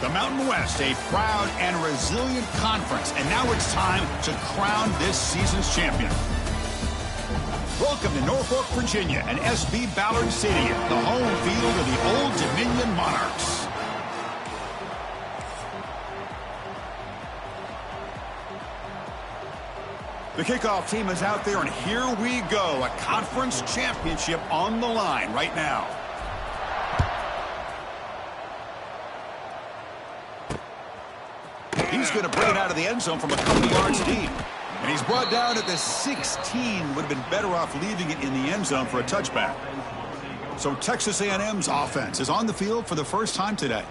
The Mountain West, a proud and resilient conference, and now it's time to crown this season's champion. Welcome to Norfolk, Virginia, and SB Ballard Stadium, the home field of the Old Dominion Monarchs. The kickoff team is out there, and here we go. A conference championship on the line right now. He's going to bring it out of the end zone from a couple yards deep. And he's brought down at the 16. Would have been better off leaving it in the end zone for a touchback. So Texas A&M's offense is on the field for the first time today.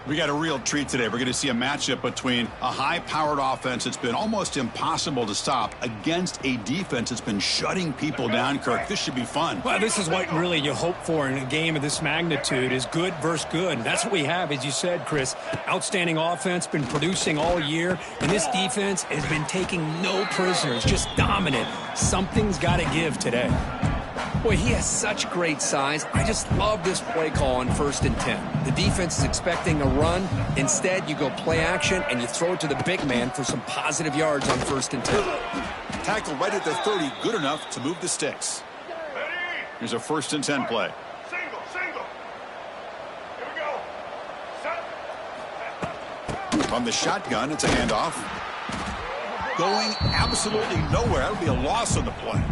We got a real treat today. We're going to see a matchup between a high-powered offense that's been almost impossible to stop against a defense that's been shutting people down, Kirk. This should be fun. Well, this is what really you hope for in a game of this magnitude is good versus good. And that's what we have, as you said, Chris. Outstanding offense, been producing all year. And this defense has been taking no prisoners, just dominant. Something's got to give today. Boy, he has such great size. I just love this play call on 1st and 10. The defense is expecting a run. Instead, you go play action, and you throw it to the big man for some positive yards on 1st and 10. Tackle right at the 30, good enough to move the sticks. Here's a 1st and 10 play. Single. Here we go. Set. From the shotgun, it's a handoff. Going absolutely nowhere. That would be a loss on the play.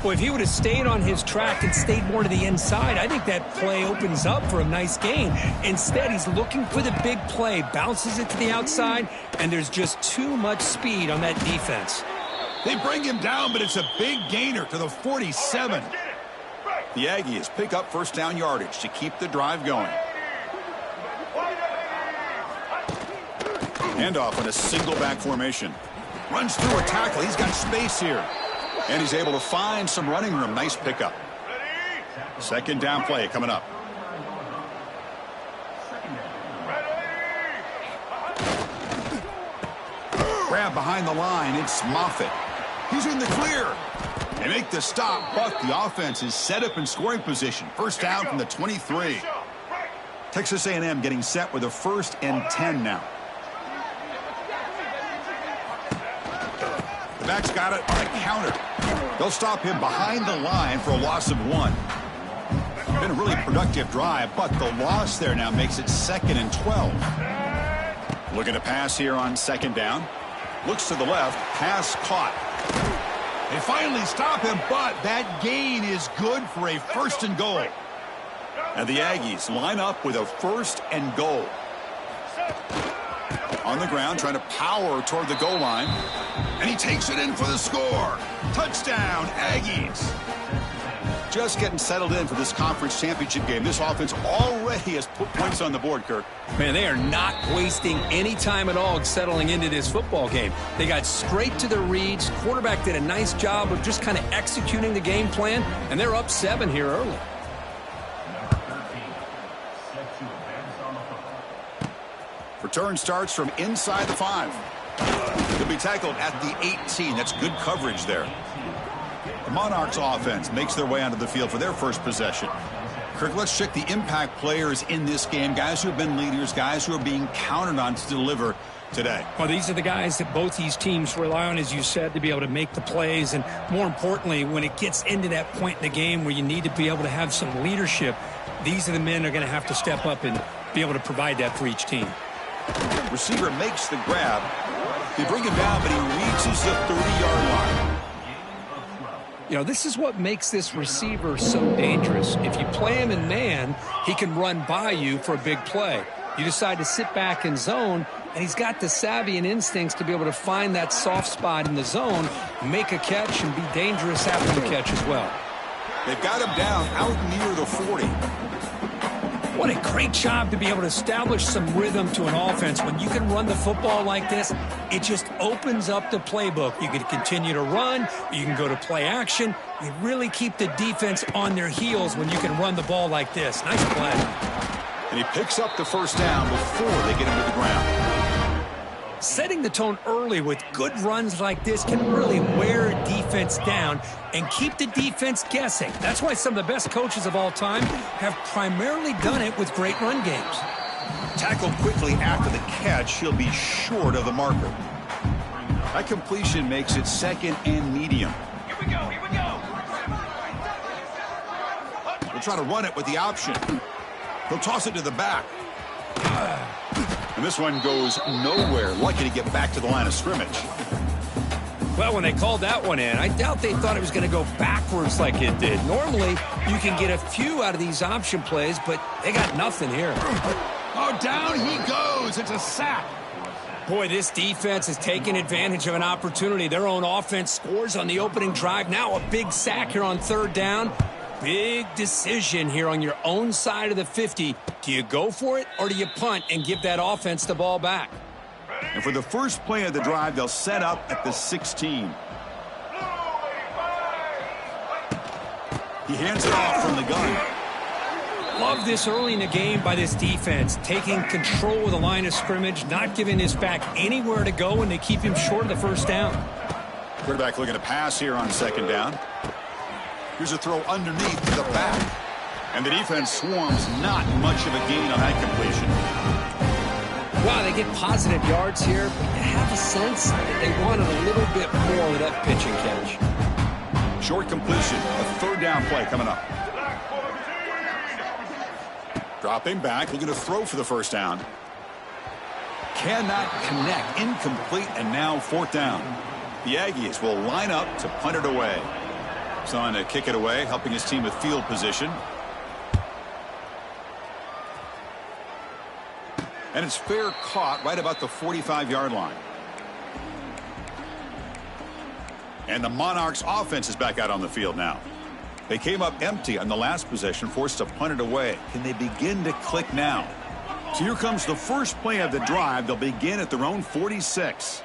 Well, if he would have stayed on his track and stayed more to the inside, I think that play opens up for a nice gain. Instead, he's looking for the big play, bounces it to the outside, and there's just too much speed on that defense. They bring him down, but it's a big gainer to the 47. The Aggies pick up 1st down yardage to keep the drive going. Handoff in a single back formation. Runs through a tackle. He's got space here. And he's able to find some running room. Nice pickup. 2nd down play coming up. Grab behind the line. It's Moffitt. He's in the clear. They make the stop, but the offense is set up in scoring position. 1st down from the 23. Texas A&M getting set with a 1st and 10 now. The back's got it on a counter. They'll stop him behind the line for a loss of 1. Been a really productive drive, but the loss there now makes it 2nd and 12. Looking to pass here on 2nd down. Looks to the left. Pass caught. They finally stop him, but that gain is good for a 1st and goal. And the Aggies line up with a 1st and goal. On the ground, trying to power toward the goal line. And he takes it in for the score. Touchdown, Aggies. Just getting settled in for this conference championship game. This offense already has put points on the board, Kirk. Man, they are not wasting any time at all settling into this football game. They got straight to their reads. Quarterback did a nice job of just kind of executing the game plan, and they're up 7 here early. Return starts from inside the 5. He'll be tackled at the 18. That's good coverage there. The Monarchs offense makes their way onto the field for their first possession. Kirk, let's check the impact players in this game. Guys who have been leaders, guys who are being counted on to deliver today. Well, these are the guys that both these teams rely on, as you said, to be able to make the plays. And more importantly, when it gets into that point in the game where you need to be able to have some leadership, these are the men that are going to have to step up and be able to provide that for each team. Receiver makes the grab. They bring him down, but he reaches the 30-yard line. You know, this is what makes this receiver so dangerous. If you play him in man, he can run by you for a big play. You decide to sit back in zone, and he's got the savvy and instincts to be able to find that soft spot in the zone, make a catch, and be dangerous after the catch as well. They've got him down out near the 40. What a great job to be able to establish some rhythm to an offense. When you can run the football like this, it just opens up the playbook. You can continue to run. You can go to play action. You really keep the defense on their heels when you can run the ball like this. Nice play. And he picks up the 1st down before they get him to the ground. Setting the tone early with good runs like this can really wear a defense down and keep the defense guessing. That's why some of the best coaches of all time have primarily done it with great run games. Tackled quickly after the catch, he'll be short of the marker. That completion makes it second and medium. Here we go, here we go. We'll try to run it with the option. He'll toss it to the back. And this one goes nowhere. Lucky to get back to the line of scrimmage. Well, when they called that one in, I doubt they thought it was going to go backwards like it did. Normally, you can get a few out of these option plays, but they got nothing here. Oh, down he goes. It's a sack. Boy, this defense is taking advantage of an opportunity. Their own offense scores on the opening drive. Now a big sack here on third down. Big decision here on your own side of the 50. Do you go for it or do you punt and give that offense the ball back? And for the first play of the drive, they'll set up at the 16. He hands it off from the gun. Love this early in the game by this defense, taking control of the line of scrimmage, not giving this back anywhere to go, and they keep him short of the first down. Quarterback looking to pass here on second down. Here's a throw underneath to the back. And the defense swarms, not much of a gain on that completion. Wow, they get positive yards here, but you have a sense that they wanted a little bit more of that pitch and catch. Short completion, a third down play coming up. Dropping back, looking to throw for the first down. Cannot connect, incomplete, and now fourth down. The Aggies will line up to punt it away. He's on to kick it away, helping his team with field position. And it's fair caught right about the 45-yard line. And the Monarchs offense is back out on the field now. They came up empty on the last possession, forced to punt it away. Can they begin to click now? So here comes the first play of the drive. They'll begin at their own 46.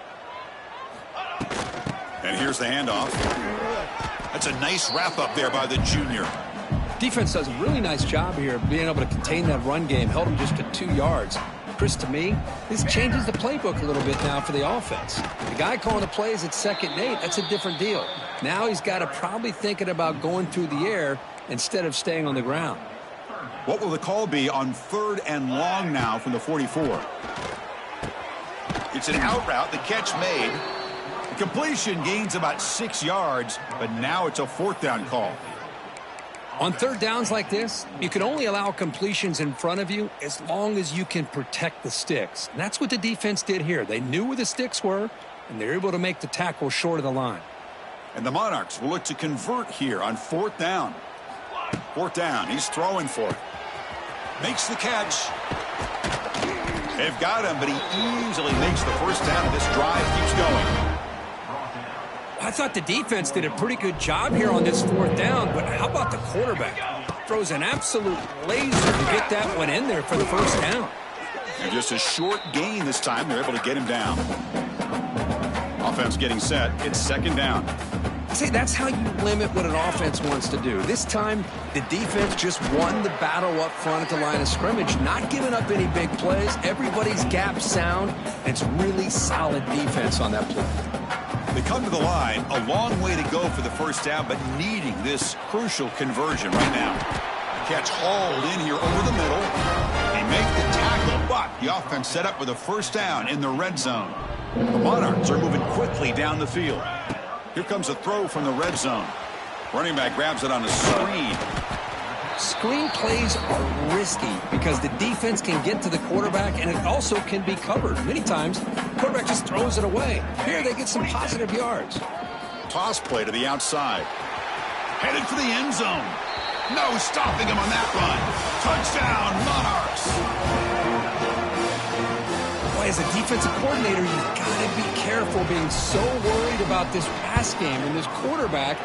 And here's the handoff. That's a nice wrap up there by the junior. Defense does a really nice job here of being able to contain that run game. Held them just to 2 yards. Chris, to me, this changes the playbook a little bit now for the offense. The guy calling the plays at 2nd and 8, that's a different deal. Now he's got to probably thinking about going through the air instead of staying on the ground. What will the call be on 3rd and long now from the 44? It's an out route, the catch made. The completion gains about 6 yards, but now it's a 4th down call. On third downs like this, you can only allow completions in front of you as long as you can protect the sticks. And that's what the defense did here. They knew where the sticks were, and they were able to make the tackle short of the line. And the Monarchs will look to convert here on 4th down. 4th down, he's throwing for it. Makes the catch. They've got him, but he easily makes the first down, and this drive keeps going. I thought the defense did a pretty good job here on this 4th down, but how about the quarterback? Throws an absolute laser to get that one in there for the first down. And just a short gain this time. They're able to get him down. Offense getting set. It's 2nd down. See, that's how you limit what an offense wants to do. This time, the defense just won the battle up front at the line of scrimmage, not giving up any big plays. Everybody's gap sound. It's really solid defense on that play. They come to the line, a long way to go for the first down, but needing this crucial conversion right now. Catch hauled in here over the middle. They make the tackle, but the offense set up with a first down in the red zone. The Monarchs are moving quickly down the field. Here comes a throw from the red zone. Running back grabs it on a screen. Screen plays are risky because the defense can get to the quarterback, and it also can be covered. Many times, the quarterback just throws it away. Here, they get some positive yards. Toss play to the outside. Headed for the end zone. No stopping him on that run. Touchdown, Monarchs. Boy, as a defensive coordinator, you've got to be careful being so worried about this pass game and this quarterback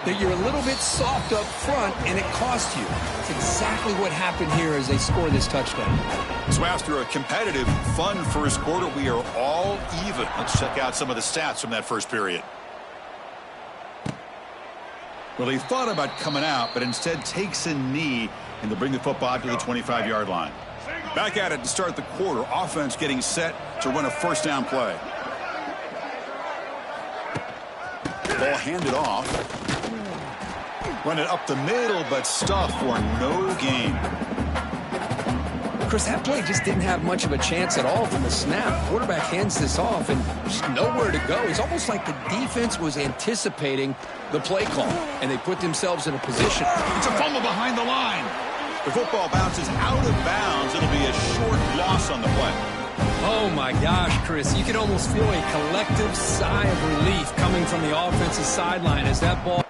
that you're a little bit soft up front, and it costs you. It's exactly what happened here as they score this touchdown. So after a competitive, fun first quarter, we are all even. Let's check out some of the stats from that first period. Well, he thought about coming out, but instead takes a knee, and they'll bring the football to the 25-yard line. Back at it to start the quarter. Offense getting set to run a first down play. Ball handed off. Run it up the middle, but stuffed for no gain. Chris, that play just didn't have much of a chance at all from the snap. Quarterback hands this off and just nowhere to go. It's almost like the defense was anticipating the play call, and they put themselves in a position. It's a fumble behind the line. The football bounces out of bounds. It'll be a short loss on the play. Oh, my gosh, Chris. You can almost feel a collective sigh of relief coming from the offensive sideline as that ball...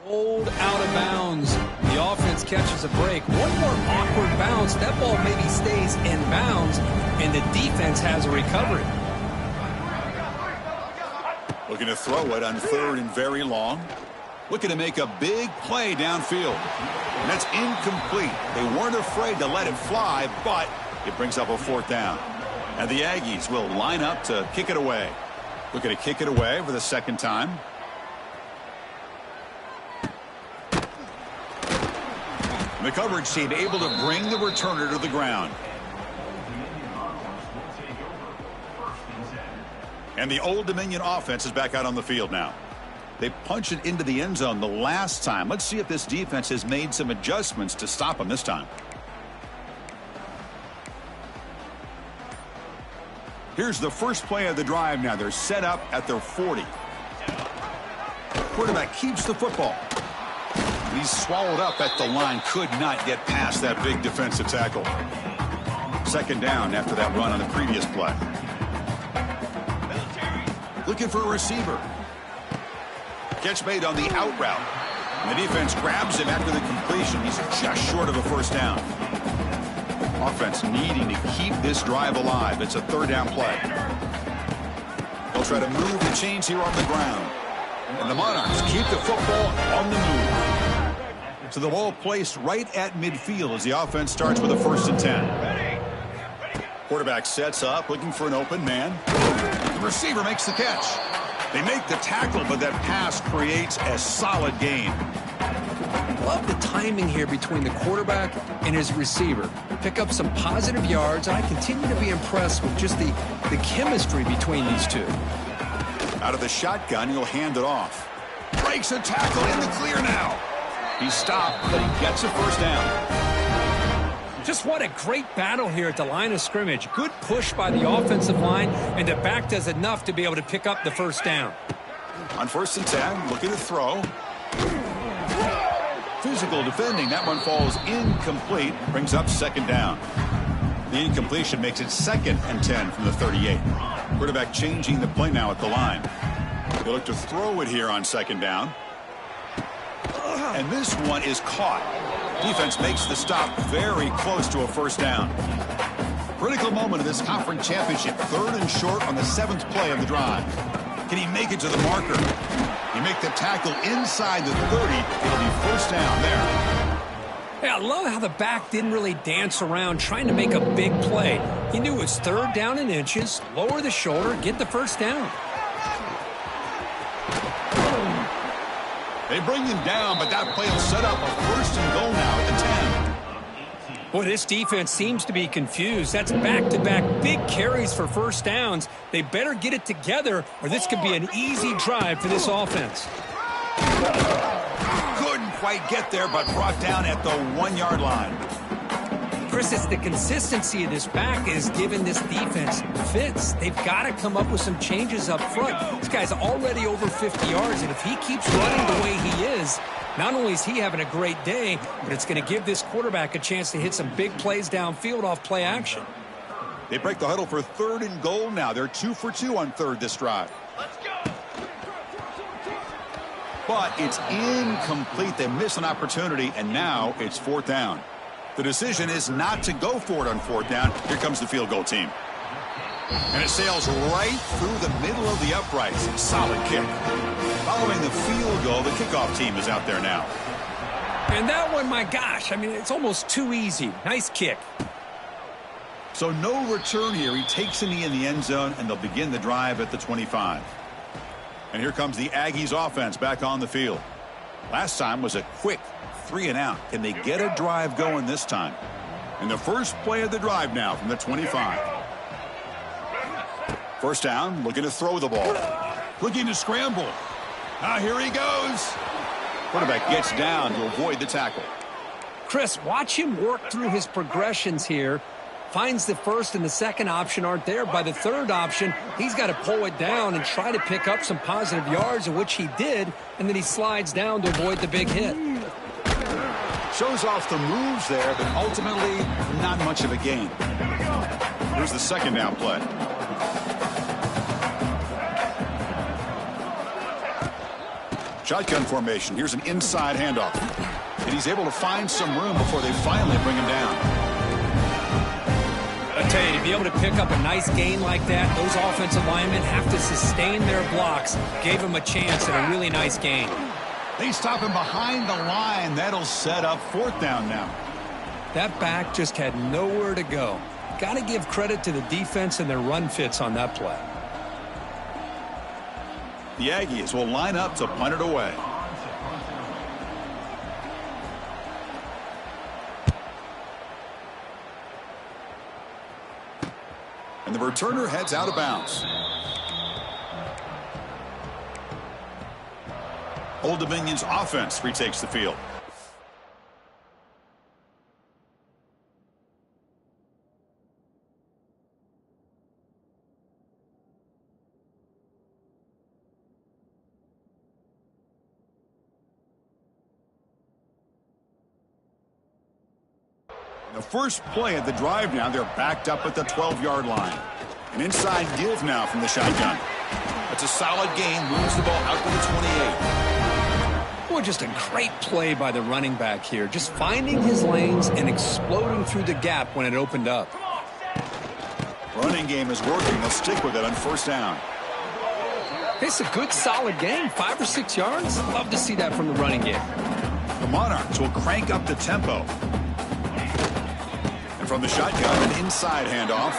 rolled out of bounds. The offense catches a break. One more awkward bounce. That ball maybe stays in bounds, and the defense has a recovery. Looking to throw it on 3rd and very long. Looking to make a big play downfield. And that's incomplete. They weren't afraid to let it fly, but it brings up a 4th down. And the Aggies will line up to kick it away. Looking to kick it away for the 2nd time. The coverage team able to bring the returner to the ground. And the Old Dominion offense is back out on the field now. They punched it into the end zone the last time. Let's see if this defense has made some adjustments to stop them this time. Here's the first play of the drive now. They're set up at their 40. Quarterback keeps the football. He's swallowed up at the line. Could not get past that big defensive tackle. 2nd down after that run on the previous play. Looking for a receiver. Catch made on the out route. And the defense grabs him after the completion. He's just short of a 1st down. Offense needing to keep this drive alive. It's a 3rd down play. They'll try to move the chains here on the ground. And the Monarchs keep the football on the move. So the ball placed right at midfield as the offense starts with a 1st and 10. Quarterback sets up, looking for an open man. The receiver makes the catch. They make the tackle, but that pass creates a solid gain. Love the timing here between the quarterback and his receiver. Pick up some positive yards, and I continue to be impressed with just the chemistry between these two. Out of the shotgun, he'll hand it off. Breaks a tackle in the clear now. He's stopped, but he gets a 1st down. Just what a great battle here at the line of scrimmage. Good push by the offensive line, and the back does enough to be able to pick up the 1st down. On 1st and 10, looking to throw. Physical defending. That one falls incomplete. Brings up 2nd down. The incompletion makes it 2nd and 10 from the 38. Quarterback changing the play now at the line. They look to throw it here on 2nd down. And this one is caught. Defense makes the stop very close to a 1st down. Critical moment of this conference championship. 3rd and short on the 7th play of the drive. Can he make it to the marker? He make the tackle inside the 30. It'll be 1st down there. Yeah, I love how the back didn't really dance around trying to make a big play. He knew it was 3rd down in inches, lower the shoulder, get the 1st down. They bring him down, but that play will set up a 1st and goal now at the 10. Boy, this defense seems to be confused. That's back-to-back big carries for 1st downs. They better get it together, or this could be an easy drive for this offense. Couldn't quite get there, but brought down at the 1-yard line. Chris, it's the consistency of this back is giving this defense fits. They've got to come up with some changes up front. This guy's already over 50 yards, and if he keeps running the way he is, not only is he having a great day, but it's going to give this quarterback a chance to hit some big plays downfield off play action. They break the huddle for 3rd and goal now. They're 2 for 2 on 3rd this drive. Let's go. But it's incomplete. They miss an opportunity, and now it's 4th down. The decision is not to go for it on 4th down. Here comes the field goal team. And it sails right through the middle of the uprights. Solid kick. Following the field goal, the kickoff team is out there now. And that one, my gosh, I mean, it's almost too easy. Nice kick. So no return here. He takes a knee in the end zone, and they'll begin the drive at the 25. And here comes the Aggies offense back on the field. Last time was a quick 3 and out. Can they get a drive going this time? And the first play of the drive now from the 25. First down, looking to throw the ball. Looking to scramble. Here he goes. Quarterback gets down to avoid the tackle. Chris, watch him work through his progressions here. Finds the first and the second option aren't there. By the third option, he's got to pull it down and try to pick up some positive yards, in which he did, and then he slides down to avoid the big hit. Shows off the moves there, but ultimately not much of a gain. Here's the second down play. Shotgun formation. Here's an inside handoff. And he's able to find some room before they finally bring him down. I tell you, to be able to pick up a nice gain like that, those offensive linemen have to sustain their blocks. Gave him a chance at a really nice gain. They stop him behind the line. That'll set up fourth down now. That back just had nowhere to go. Got to give credit to the defense and their run fits on that play. The Aggies will line up to punt it away. And the returner heads out of bounds. Old Dominion's offense retakes the field. The first play of the drive now, they're backed up at the 12-yard line. An inside give now from the shotgun. That's a solid gain, moves the ball out to the 28. Boy, just a great play by the running back here. Just finding his lanes and exploding through the gap when it opened up. Running game is working. They'll stick with it on first down. It's a good, solid game. 5 or 6 yards. Love to see that from the running game. The Monarchs will crank up the tempo. From the shotgun, an inside handoff.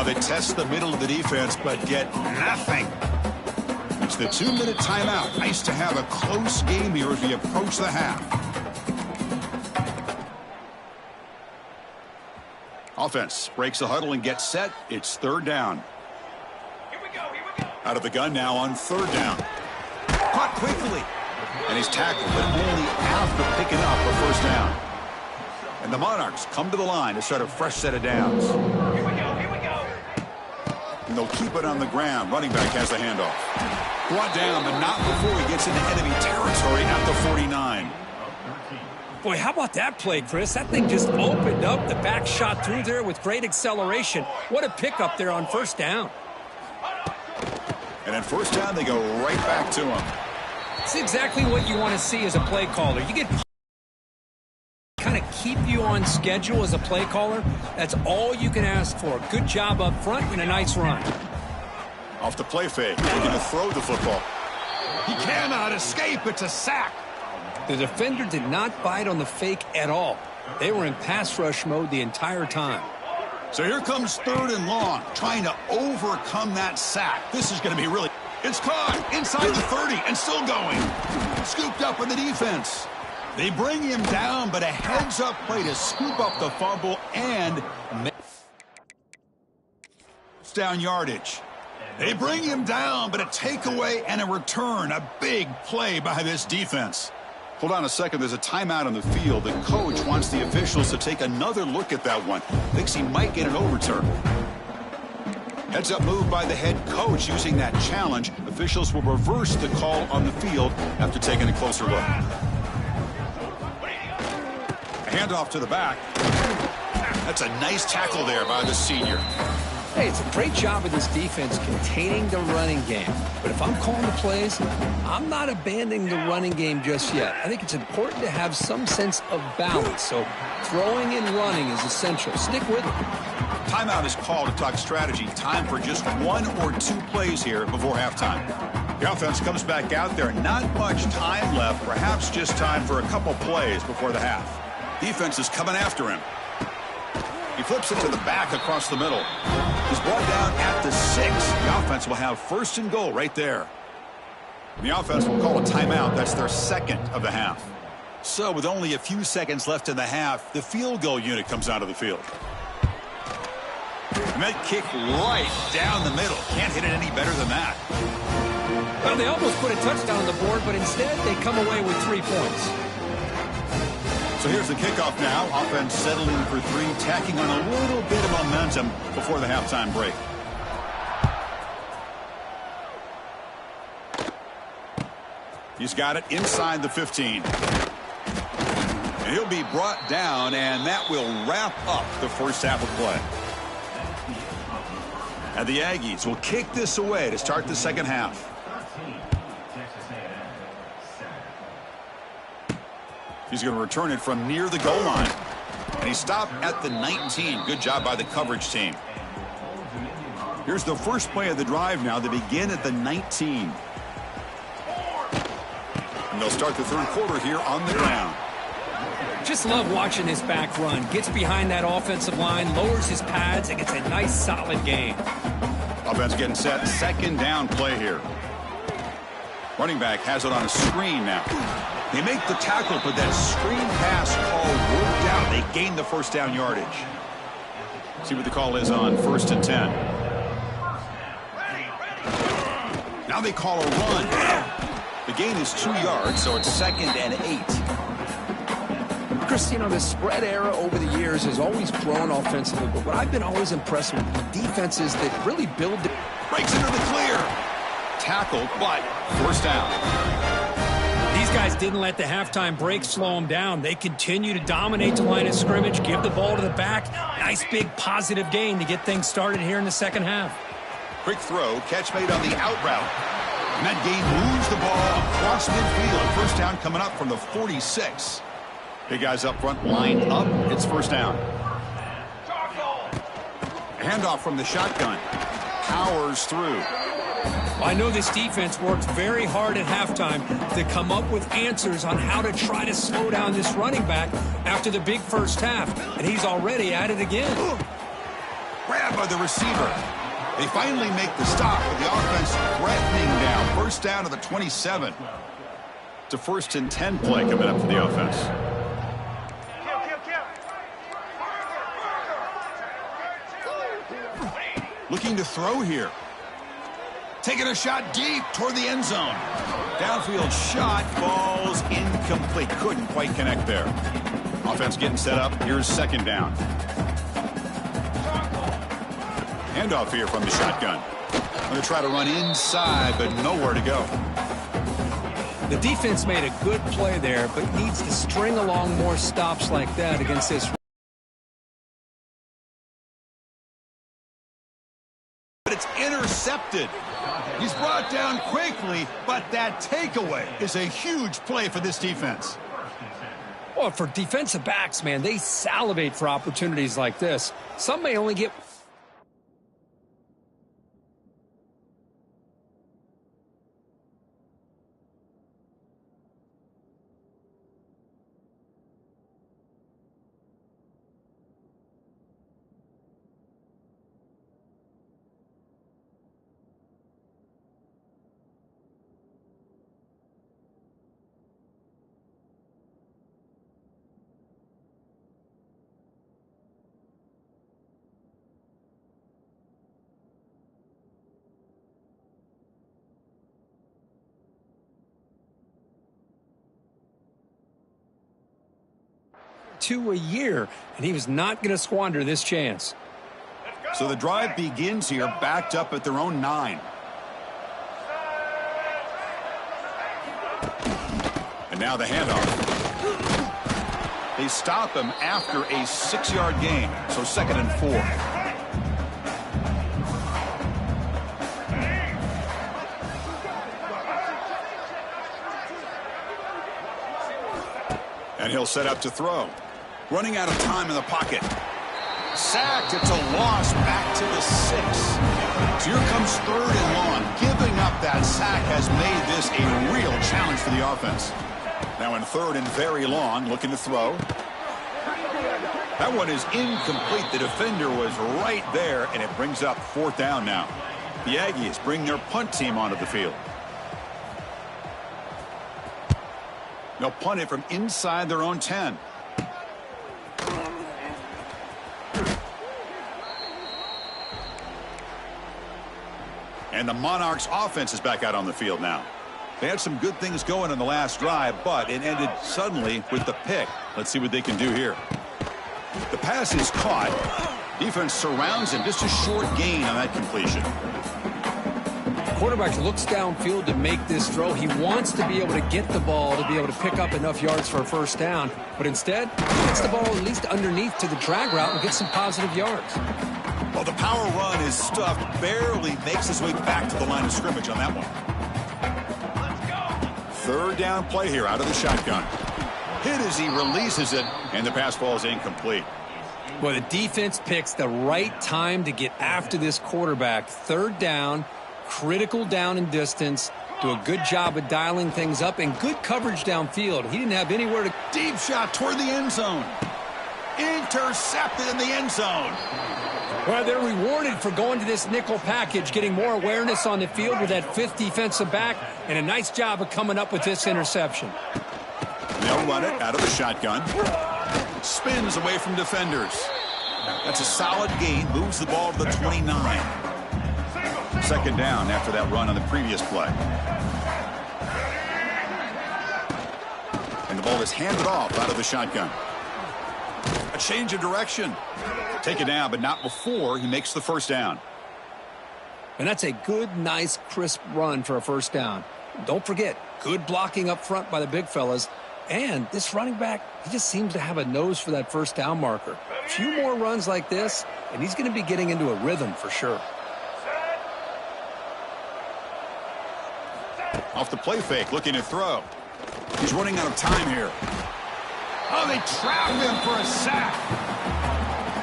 They test the middle of the defense, but get nothing. It's the 2-minute timeout. Nice to have a close game here as we approach the half. Offense breaks the huddle and gets set. It's third down. Here we go. Out of the gun now on third down. Caught quickly. And he's tackled, but only after picking up a first down. And the Monarchs come to the line to start a fresh set of downs. Here we go. And they'll keep it on the ground. Running back has the handoff. Brought down, but not before he gets into enemy territory at the 49. Boy, how about that play, Chris? That thing just opened up. The back shot through there with great acceleration. What a pickup there on first down. And at first down, they go right back to him. It's exactly what you want to see as a play caller. You get kind of keep you on schedule as a play caller. That's all you can ask for. Good job up front and a nice run. Off the play fake, looking to throw the football. He cannot escape. It's a sack. The defender did not bite on the fake at all. They were in pass rush mode the entire time. So here comes third and long, trying to overcome that sack. This is going to be really... It's caught inside the 30 and still going. Scooped up in the defense. They bring him down, but a heads-up play to scoop up the fumble and down yardage. They bring him down, but a takeaway and a return. A big play by this defense. Hold on a second. There's a timeout on the field. The coach wants the officials to take another look at that one. Thinks he might get an overturn. Heads-up move by the head coach using that challenge. Officials will reverse the call on the field after taking a closer look. A handoff to the back. That's a nice tackle there by the senior. Hey, it's a great job of this defense containing the running game. But if I'm calling the plays, I'm not abandoning the running game just yet. I think it's important to have some sense of balance. So throwing and running is essential. Stick with it. Timeout is called to talk strategy. Time for just 1 or 2 plays here before halftime. The offense comes back out there. Not much time left. Perhaps just time for a couple plays before the half. Defense is coming after him. He flips it to the back across the middle. He's brought down at the 6. The offense will have first and goal right there. The offense will call a timeout. That's their second of the half. So with only a few seconds left in the half, the field goal unit comes out of the field. And that kick right down the middle. Can't hit it any better than that. Well, they almost put a touchdown on the board, but instead they come away with 3 points. So here's the kickoff now. Offense settling for 3, tacking on a little bit of momentum before the halftime break. He's got it inside the 15. And he'll be brought down, and that will wrap up the first half of play. And the Aggies will kick this away to start the second half. He's going to return it from near the goal line. And he stopped at the 19. Good job by the coverage team. Here's the first play of the drive now. They begin at the 19. And they'll start the third quarter here on the ground. Just love watching this back run. Gets behind that offensive line, lowers his pads, and gets a nice solid gain. Offense getting set. Second down play here. Running back has it on a screen now. They make the tackle, but that screen pass call worked out. They gain the first down yardage. See what the call is on 1st and 10. Now they call a run. The gain is 2 yards, so it's 2nd and 8. Chris, you know, the spread era over the years has always grown offensively, but what I've been always impressed with the defenses that really build the... Breaks into the clear. Tackled, but first down. These guys didn't let the halftime break slow them down. They continue to dominate the line of scrimmage, give the ball to the back. Nice big positive gain to get things started here in the second half. Quick throw, catch made on the out route. And that gain moves the ball across midfield. First down coming up from the 46. Big guys up front, lined up. It's first down. Handoff from the shotgun. Powers through. Well, I know this defense worked very hard at halftime to come up with answers on how to try to slow down this running back after the big first half, and he's already at it again. Grabbed by the receiver. They finally make the stop with the offense threatening down. First down to the 27. It's a 1st and 10 play coming up for the offense. Looking to throw here. Taking a shot deep toward the end zone. Downfield shot falls incomplete. Couldn't quite connect there. Offense getting set up. Here's second down. Handoff here from the shotgun. Going to try to run inside, but nowhere to go. The defense made a good play there, but needs to string along more stops like that against this. But it's intercepted. He's brought down quickly, but that takeaway is a huge play for this defense. Well, for defensive backs, man, they salivate for opportunities like this. Some may only get... a year, and he was not going to squander this chance. So the drive begins here, backed up at their own 9. And now the handoff. They stop him after a 6-yard gain, so 2nd and 4. And he'll set up to throw. Running out of time in the pocket. Sacked. It's a loss back to the 6. So here comes 3rd and long. Giving up that sack has made this a real challenge for the offense. Now in 3rd and very long, looking to throw. That one is incomplete. The defender was right there, and it brings up 4th down now. The Aggies bring their punt team onto the field. They'll punt it from inside their own 10. And the Monarchs offense is back out on the field now. They had some good things going in the last drive, but it ended suddenly with the pick. Let's see what they can do here. The pass is caught. Defense surrounds him. Just a short gain on that completion. Quarterback looks downfield to make this throw. He wants to be able to get the ball to be able to pick up enough yards for a first down. But instead, he gets the ball at least underneath to the drag route and gets some positive yards. Well, the power run is stuffed. Barely makes his way back to the line of scrimmage on that one. Third down play here out of the shotgun. Hit as he releases it, and the pass ball is incomplete. Well, the defense picks the right time to get after this quarterback. Third down, critical down and distance. Do a good job of dialing things up and good coverage downfield. He didn't have anywhere to... Deep shot toward the end zone. Intercepted in the end zone. Well, they're rewarded for going to this nickel package, getting more awareness on the field with that fifth defensive back, and a nice job of coming up with this interception. They'll run it out of the shotgun. Spins away from defenders. That's a solid gain. Moves the ball to the 29. Second down after that run on the previous play. And the ball is handed off out of the shotgun. A change of direction. Take it down, but not before he makes the first down. And that's a good, nice, crisp run for a first down. Don't forget, good blocking up front by the big fellas. And this running back, he just seems to have a nose for that first down marker. A few more runs like this, and he's going to be getting into a rhythm for sure. Off the play fake, looking to throw. He's running out of time here. Oh, they trap him for a sack.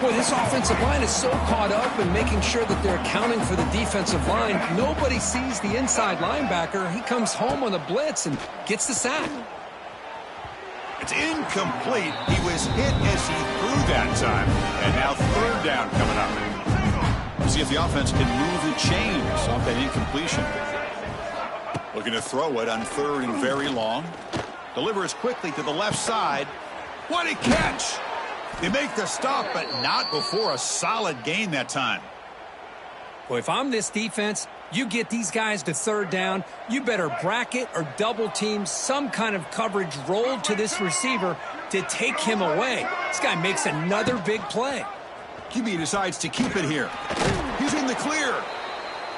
Boy, this offensive line is so caught up in making sure that they're accounting for the defensive line. Nobody sees the inside linebacker. He comes home on the blitz and gets the sack. It's incomplete. He was hit as he threw that time. And now third down coming up. We'll see if the offense can move the chains off that incompletion. Looking to throw it on third and very long. Delivers quickly to the left side. What a catch! They make the stop, but not before a solid gain that time. Well, if I'm this defense, you get these guys to third down, you better bracket or double team some kind of coverage rolled to this receiver to take him away. This guy makes another big play. QB decides to keep it here. He's in the clear.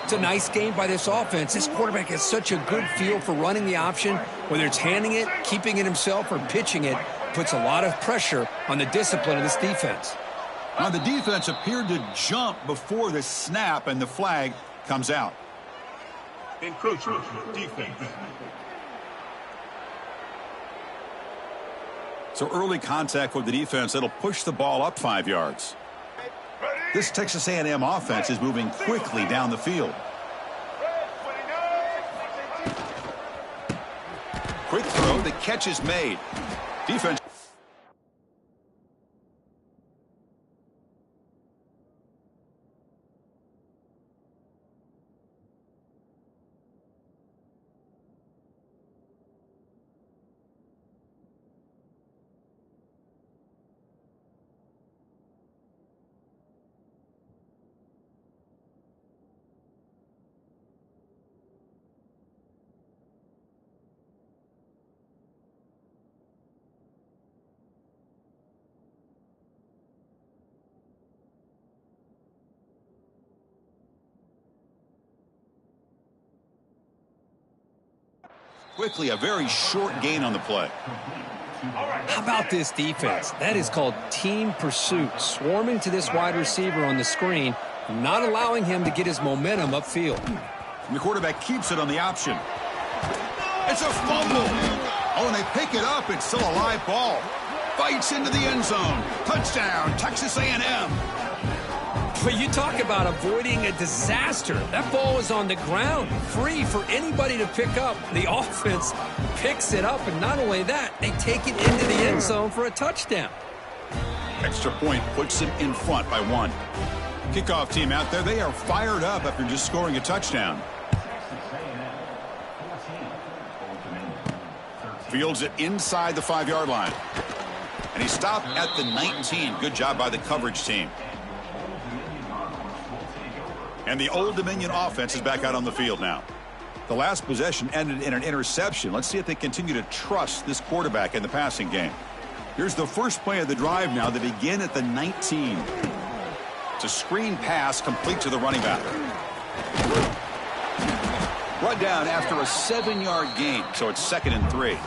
It's a nice game by this offense. This quarterback has such a good feel for running the option, whether it's handing it, keeping it himself, or pitching it. Puts a lot of pressure on the discipline of this defense. Now, the defense appeared to jump before the snap, and the flag comes out. Encroachment defense. So early contact with the defense, that'll push the ball up 5 yards. This Texas A&M offense is moving quickly down the field. Quick throw, the catch is made. Defense. Quickly, a very short gain on the play. How about this defense? That is called team pursuit. Swarming to this wide receiver on the screen, not allowing him to get his momentum upfield. And the quarterback keeps it on the option. It's a fumble. Oh, and they pick it up. It's still a live ball. Fights into the end zone. Touchdown, Texas A&M. But you talk about avoiding a disaster. That ball is on the ground, free for anybody to pick up. The offense picks it up, and not only that, they take it into the end zone for a touchdown. Extra point puts them in front by 1. Kickoff team out there, they are fired up after just scoring a touchdown. Fields it inside the 5-yard line. And he stopped at the 19. Good job by the coverage team. And the Old Dominion offense is back out on the field now. The last possession ended in an interception. Let's see if they continue to trust this quarterback in the passing game. Here's the first play of the drive now. They begin at the 19. It's a screen pass complete to the running back. Brought down after a 7-yard gain, so it's 2nd and 3.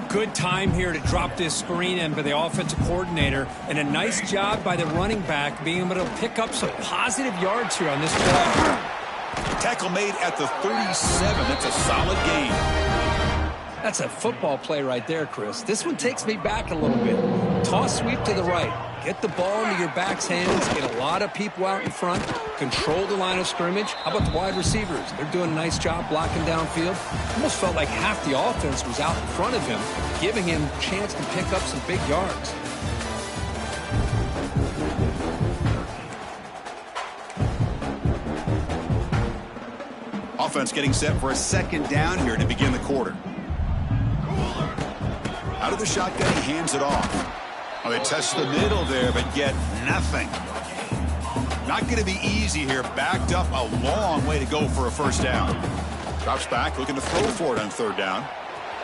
Good time here to drop this screen in by the offensive coordinator, and a nice job by the running back being able to pick up some positive yards here on this play. Tackle made at the 37. That's a solid gain. That's a football play right there, Chris. This one takes me back a little bit. Toss sweep to the right. Get the ball into your back's hands. Get a lot of people out in front. Control the line of scrimmage. How about the wide receivers? They're doing a nice job blocking downfield. Almost felt like half the offense was out in front of him, giving him a chance to pick up some big yards. Offense getting set for a 2nd down here to begin the quarter. Out of the shotgun, he hands it off. Well, they test the middle there, but get nothing. Not going to be easy here. Backed up a long way to go for a 1st down. Drops back, looking to throw for it on 3rd down.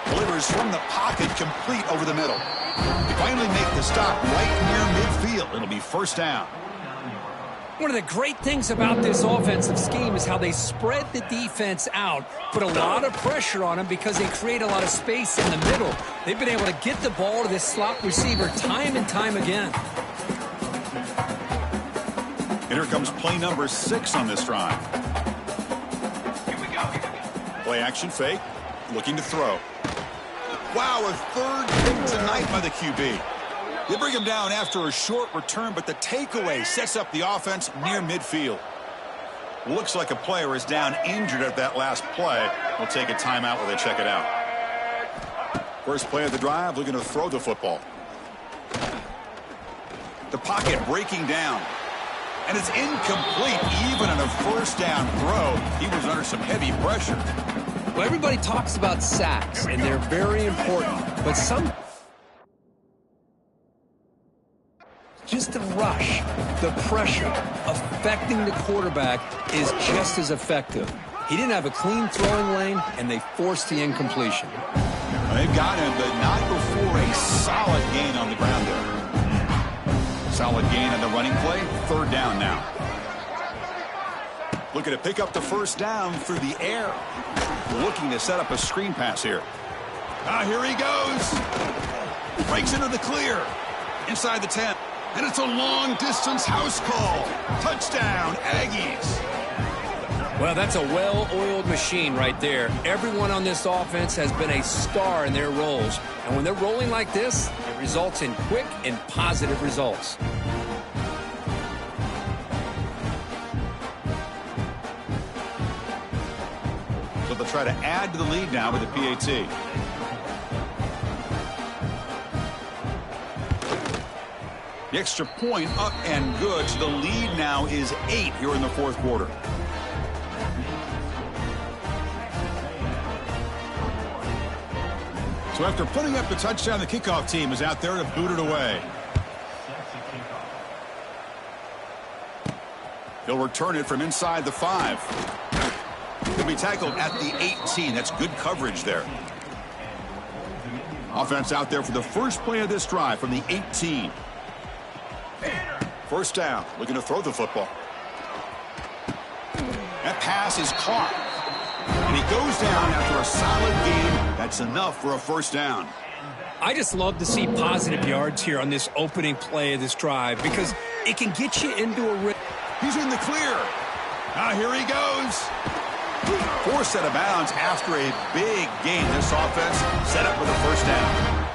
Delivers from the pocket, complete over the middle. They finally make the stop right near midfield. It'll be 1st down. One of the great things about this offensive scheme is how they spread the defense out, put a lot of pressure on them because they create a lot of space in the middle. They've been able to get the ball to this slot receiver time and time again. And here comes play number 6 on this drive. Here we go. Play action fake, looking to throw. Wow, a 3rd pick tonight by the QB. They bring him down after a short return, but the takeaway sets up the offense near midfield. Looks like a player is down injured at that last play. We'll take a timeout while they check it out. First play of the drive, looking to throw the football. The pocket breaking down. And it's incomplete even on a 1st down throw. He was under some heavy pressure. Well, everybody talks about sacks, and they're very important, but just the rush, the pressure affecting the quarterback is just as effective. He didn't have a clean throwing lane, and they forced the incompletion. They've got him, but not before a solid gain on the ground there. Solid gain on the running play. 3rd down now. Looking to pick up the 1st down through the air. Looking to set up a screen pass here. Here he goes. Breaks into the clear. Inside the 10. And it's a long-distance house call. Touchdown, Aggies. Well, that's a well-oiled machine right there. Everyone on this offense has been a star in their roles. And when they're rolling like this, it results in quick and positive results. So they'll try to add to the lead now with the PAT. The extra point up and good, so the lead now is 8 here in the 4th quarter. So after putting up the touchdown, the kickoff team is out there to boot it away. He'll return it from inside the 5. He'll be tackled at the 18. That's good coverage there. Offense out there for the first play of this drive from the 18. 1st down, looking to throw the football. That pass is caught. And he goes down after a solid game. That's enough for a 1st down. I just love to see positive yards here on this opening play of this drive because it can get you into a rhythm. He's in the clear. Here he goes. 4th set of bounds after a big game. This offense set up with a 1st down.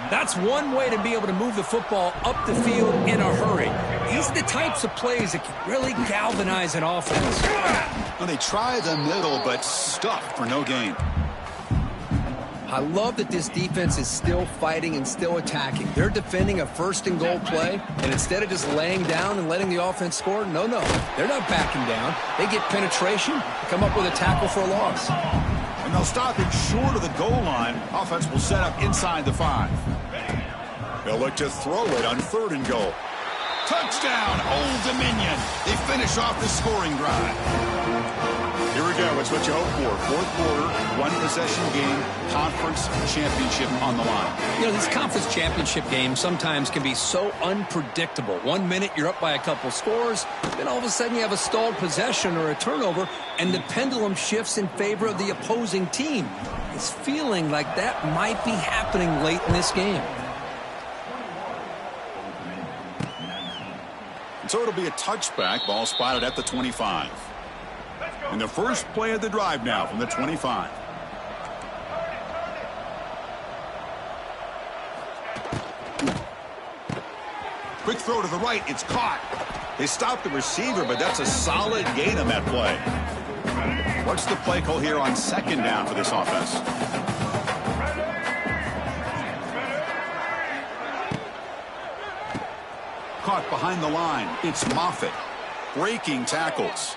That's one way to be able to move the football up the field in a hurry. These are the types of plays that can really galvanize an offense. Well, they try the middle, but stuck for no gain. I love that this defense is still fighting and still attacking. They're defending a 1st and goal play, and instead of just laying down and letting the offense score, no, they're not backing down. They get penetration, come up with a tackle for a loss. And they'll stop it short of the goal line. Offense will set up inside the 5. They'll look to throw it on 3rd and goal. Touchdown, Old Dominion. They finish off the scoring drive. Here we go. It's what you hope for. Fourth quarter, one-possession game, conference championship on the line. You know, these conference championship games sometimes can be so unpredictable. 1 minute you're up by a couple scores, then all of a sudden you have a stalled possession or a turnover, and the pendulum shifts in favor of the opposing team. It's feeling like that might be happening late in this game. So it'll be a touchback, ball spotted at the 25. And the first play of the drive now from the 25. Quick throw to the right. It's caught. They stopped the receiver, but that's a solid gain on that play. What's the play call here on second down for this offense? Caught behind the line. It's Moffitt. Breaking tackles.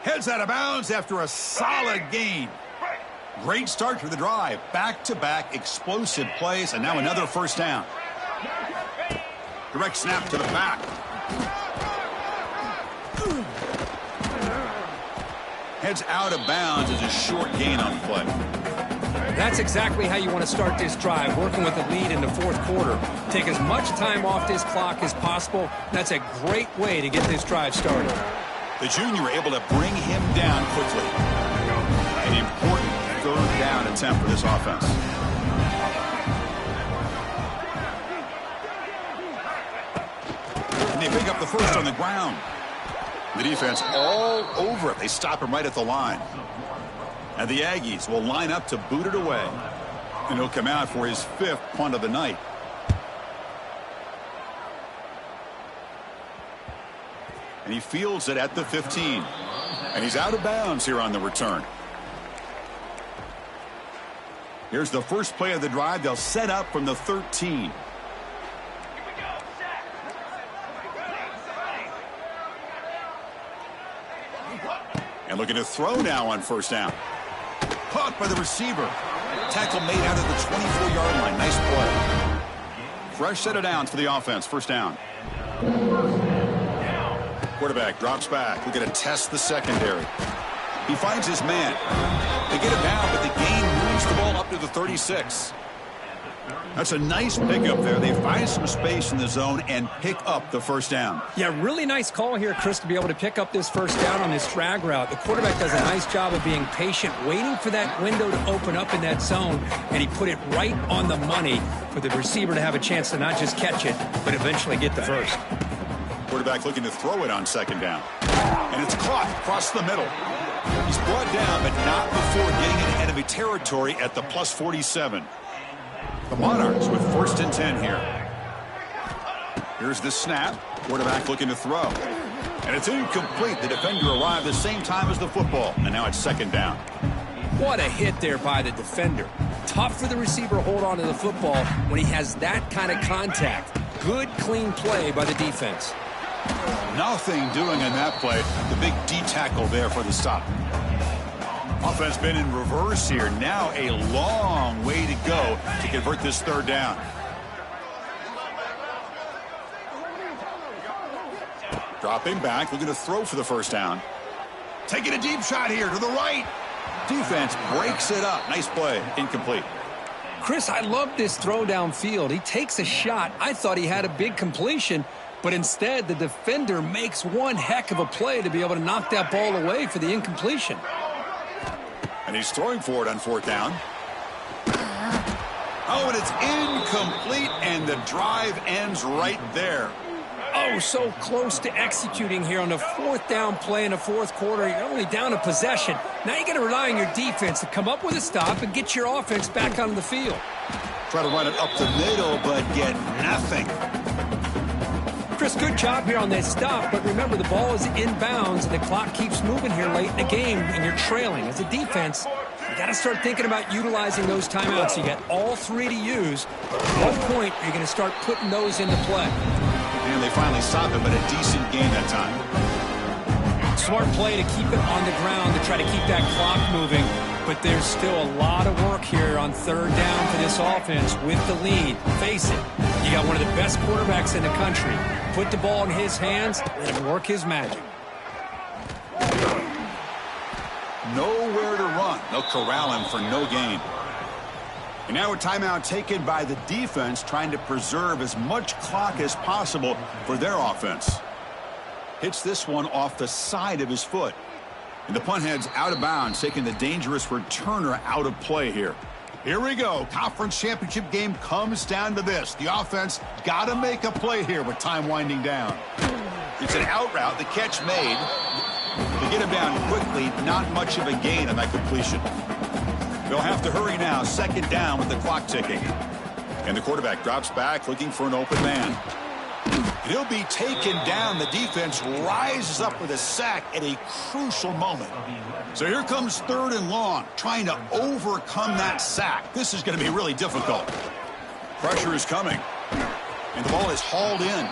Heads out of bounds after a solid gain. Great start to the drive. Back-to-back explosive plays, and now another first down. Direct snap to the back. Heads out of bounds as a short gain on the play. That's exactly how you want to start this drive, working with a lead in the fourth quarter. Take as much time off this clock as possible. That's a great way to get this drive started. The junior able to bring him down quickly. An important third down attempt for this offense. And they pick up the first on the ground. The defense all over it. They stop him right at the line. And the Aggies will line up to boot it away. And he'll come out for his fifth punt of the night. And he fields it at the 15. And he's out of bounds here on the return. Here's the first play of the drive. They'll set up from the 13. And looking to throw now on first down. Caught by the receiver. Tackle made out of the 24-yard line. Nice play. Fresh set of downs for the offense. First down. Quarterback drops back. We're going to test the secondary. He finds his man. They get it down, but the gain moves the ball up to the 36. That's a nice pickup there. They find some space in the zone and pick up the first down. Yeah, really nice call here, Chris, to be able to pick up this first down on this drag route. The quarterback does a nice job of being patient, waiting for that window to open up in that zone, and he put it right on the money for the receiver to have a chance to not just catch it, but eventually get the first. Quarterback looking to throw it on second down. And it's caught across the middle. He's brought down, but not before getting into enemy territory at the plus 47. The Monarchs with first and 10 here. Here's the snap. Quarterback looking to throw. And it's incomplete. The defender arrived the same time as the football. And now it's second down. What a hit there by the defender. Tough for the receiver to hold on to the football when he has that kind of contact. Good, clean play by the defense. Nothing doing in that play. The big D tackle there for the stop. Offense been in reverse here. Now a long way to go to convert this third down. Dropping back, looking to throw for the first down. Taking a deep shot here to the right. Defense breaks it up. Nice play. Incomplete. Chris, I love this throw downfield. He takes a shot. I thought he had a big completion, but instead the defender makes one heck of a play to be able to knock that ball away for the incompletion. And he's throwing for it on fourth down. Oh, and it's incomplete, and the drive ends right there. Oh, so close to executing here on the fourth down play in the fourth quarter. You're only down a possession. Now you got to rely on your defense to come up with a stop and get your offense back on the field. Try to run it up the middle, but get nothing. Chris, good job here on this stop, but remember the ball is inbounds and the clock keeps moving here late in the game and you're trailing. As a defense, you got to start thinking about utilizing those timeouts. You got all three to use. At what point are you going to start putting those into play? And they finally stop it, but a decent gain that time. Smart play to keep it on the ground to try to keep that clock moving. but there's still a lot of work here on third down for this offense with the lead. Face it, you got one of the best quarterbacks in the country. Put the ball in his hands, let him work his magic. Nowhere to run. They'll corral him for no gain. And now a timeout taken by the defense, trying to preserve as much clock as possible for their offense. Hits this one off the side of his foot. And the punt heads out of bounds, taking the dangerous returner out of play here. Here we go. Conference championship game comes down to this. The offense got to make a play here with time winding down. It's an out route. The catch made. To get him down quickly, not much of a gain on that completion. They'll have to hurry now. Second down with the clock ticking. And the quarterback drops back looking for an open man. He'll be taken down. The defense rises up with a sack at a crucial moment. So here comes third and long, trying to overcome that sack. This is going to be really difficult. Pressure is coming. And the ball is hauled in.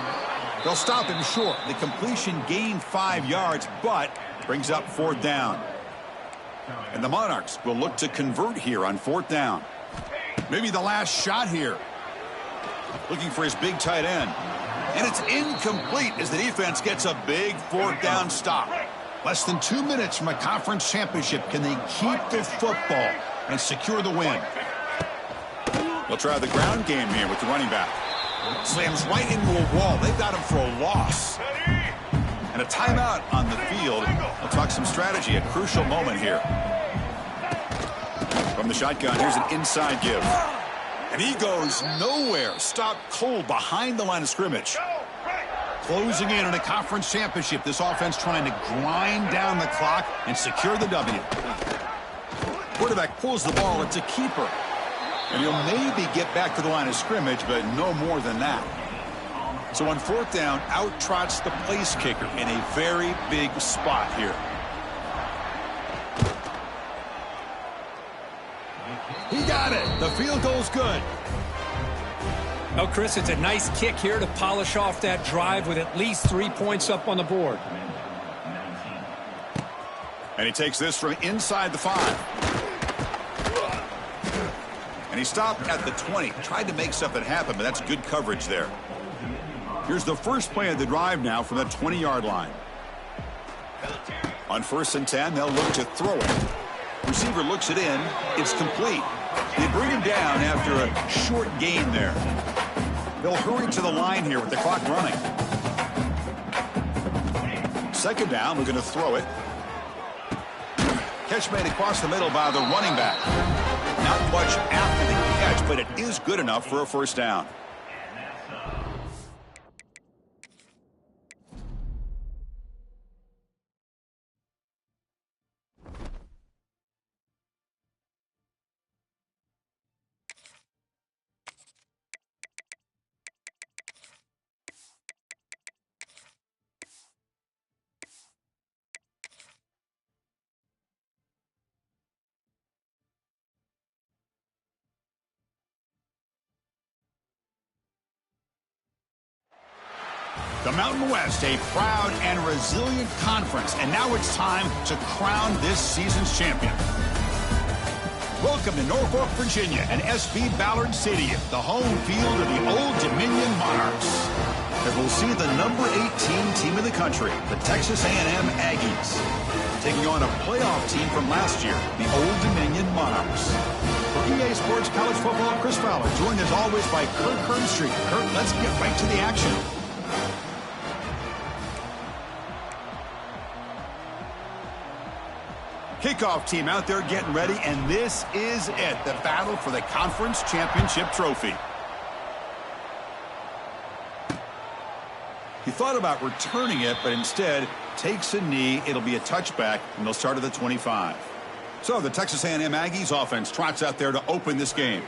They'll stop him short. The completion gained 5 yards, but brings up fourth down. And the Monarchs will look to convert here on fourth down. Maybe the last shot here. Looking for his big tight end. And it's incomplete as the defense gets a big fourth down stop. Less than 2 minutes from a conference championship. Can they keep the football and secure the win? They'll try the ground game here with the running back. Slams right into a wall. They've got him for a loss. And a timeout on the field. We'll talk some strategy. A crucial moment here. From the shotgun, here's an inside give. And he goes nowhere. Stopped cold behind the line of scrimmage. Closing in on a conference championship. This offense trying to grind down the clock and secure the W. Quarterback pulls the ball. It's a keeper. And he'll maybe get back to the line of scrimmage, but no more than that. So on fourth down, out trots the place kicker in a very big spot here. He got it. The field goal's good. Well, Chris, it's a nice kick here to polish off that drive with at least 3 points up on the board. And he takes this from inside the 5. And he stopped at the 20. Tried to make something happen, but that's good coverage there. Here's the first play of the drive now from the 20-yard line. On 1st and 10, they'll look to throw it. Receiver looks it in. It's complete. They bring him down after a short gain there. They'll hurry to the line here with the clock running. Second down, we're going to throw it. Catch made across the middle by the running back. Not much after the catch, but it is good enough for a first down. The Mountain West, a proud and resilient conference, and now it's time to crown this season's champion. Welcome to Norfolk, Virginia, and SB Ballard Stadium, the home field of the Old Dominion Monarchs. As we'll see the number 18 team in the country, the Texas A&M Aggies, taking on a playoff team from last year, the Old Dominion Monarchs. For EA Sports College Football, Chris Fowler, joined as always by Kurt Kernstreet. Kurt, let's get right to the action. Kickoff team out there getting ready, and this is it, the battle for the conference championship trophy. He thought about returning it, but instead takes a knee. It'll be a touchback, and they'll start at the 25. So the Texas A&M Aggies offense trots out there to open this game.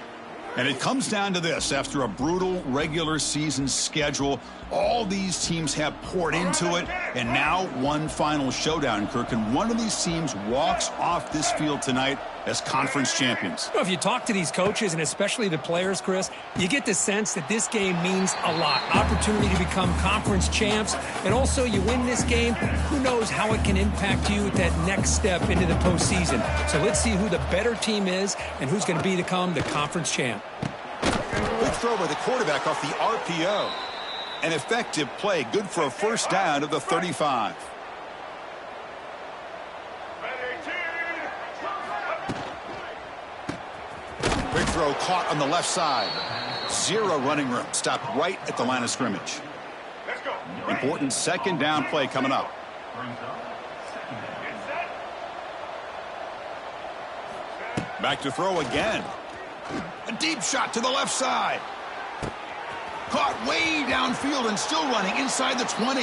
And it comes down to this. After a brutal regular season schedule, all these teams have poured into it, and now one final showdown, Kirk. And one of these teams walks off this field tonight as conference champions. Well, if you talk to these coaches, and especially the players, Chris, you get the sense that this game means a lot. Opportunity to become conference champs, and also you win this game, who knows how it can impact you at that next step into the postseason. So let's see who the better team is and who's going to become the conference champ. Good throw by the quarterback off the RPO. An effective play, good for a first down of the 35. Quick throw caught on the left side. Zero running room. Stopped right at the line of scrimmage. Important second down play coming up. Back to throw again. A deep shot to the left side. Caught way downfield and still running inside the 20.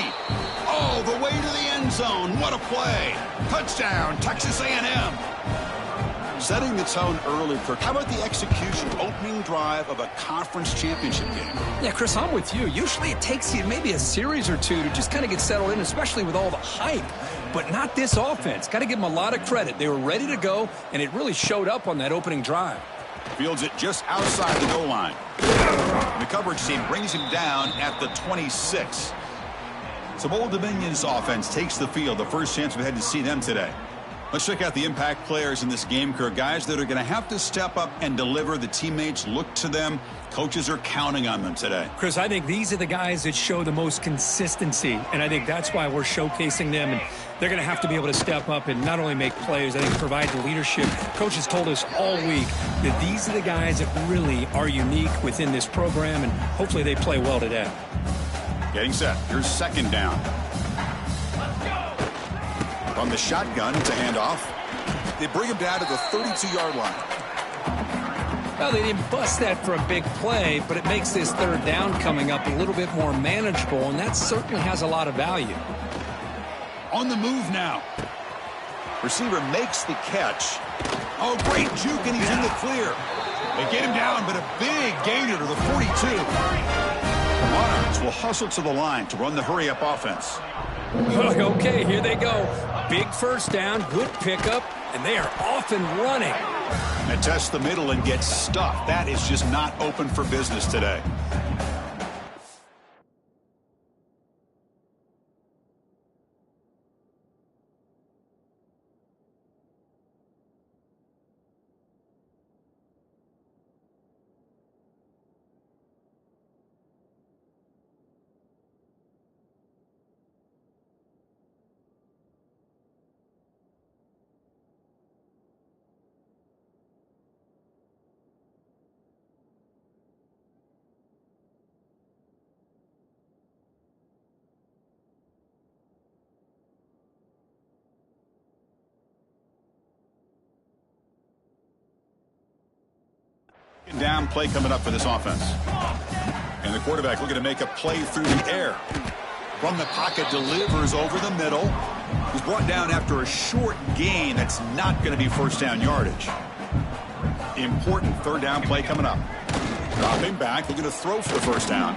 Oh, the way to the end zone. What a play. Touchdown, Texas A&M. Setting the tone early, Kirk. How about the execution, opening drive of a conference championship game? Yeah, Chris, I'm with you. Usually it takes you maybe a series or two to just kind of get settled in, especially with all the hype. But not this offense. Got to give them a lot of credit. They were ready to go, and it really showed up on that opening drive. Fields it just outside the goal line. The coverage team brings him down at the 26. Some Old Dominion's offense takes the field. The first chance we've had to see them today. Let's check out the impact players in this game, Kirk. Guys that are going to have to step up and deliver. The teammates look to them. Coaches are counting on them today. Chris, I think these are the guys that show the most consistency, and I think that's why we're showcasing them. And they're going to have to be able to step up and not only make plays, I think provide the leadership. Coaches told us all week that these are the guys that really are unique within this program, and hopefully they play well today. Getting set. Here's second down. From the shotgun to handoff. They bring him down to the 32-yard line. Well, they didn't bust that for a big play, but it makes this third down coming up a little bit more manageable, and that certainly has a lot of value. On the move now. Receiver makes the catch. Oh, great juke, and he's in the clear. They get him down, but a big gainer to the 42. The Monarchs will hustle to the line to run the hurry-up offense. Okay, here they go. Big first down, good pickup, and they are off and running. And test the middle and get stuffed. That is just not open for business today. Down play coming up for this offense. And the quarterback looking to make a play through the air. From the pocket, delivers over the middle. He's brought down after a short gain. That's not going to be first down yardage. Important third down play coming up. Dropping back, looking to throw for the first down.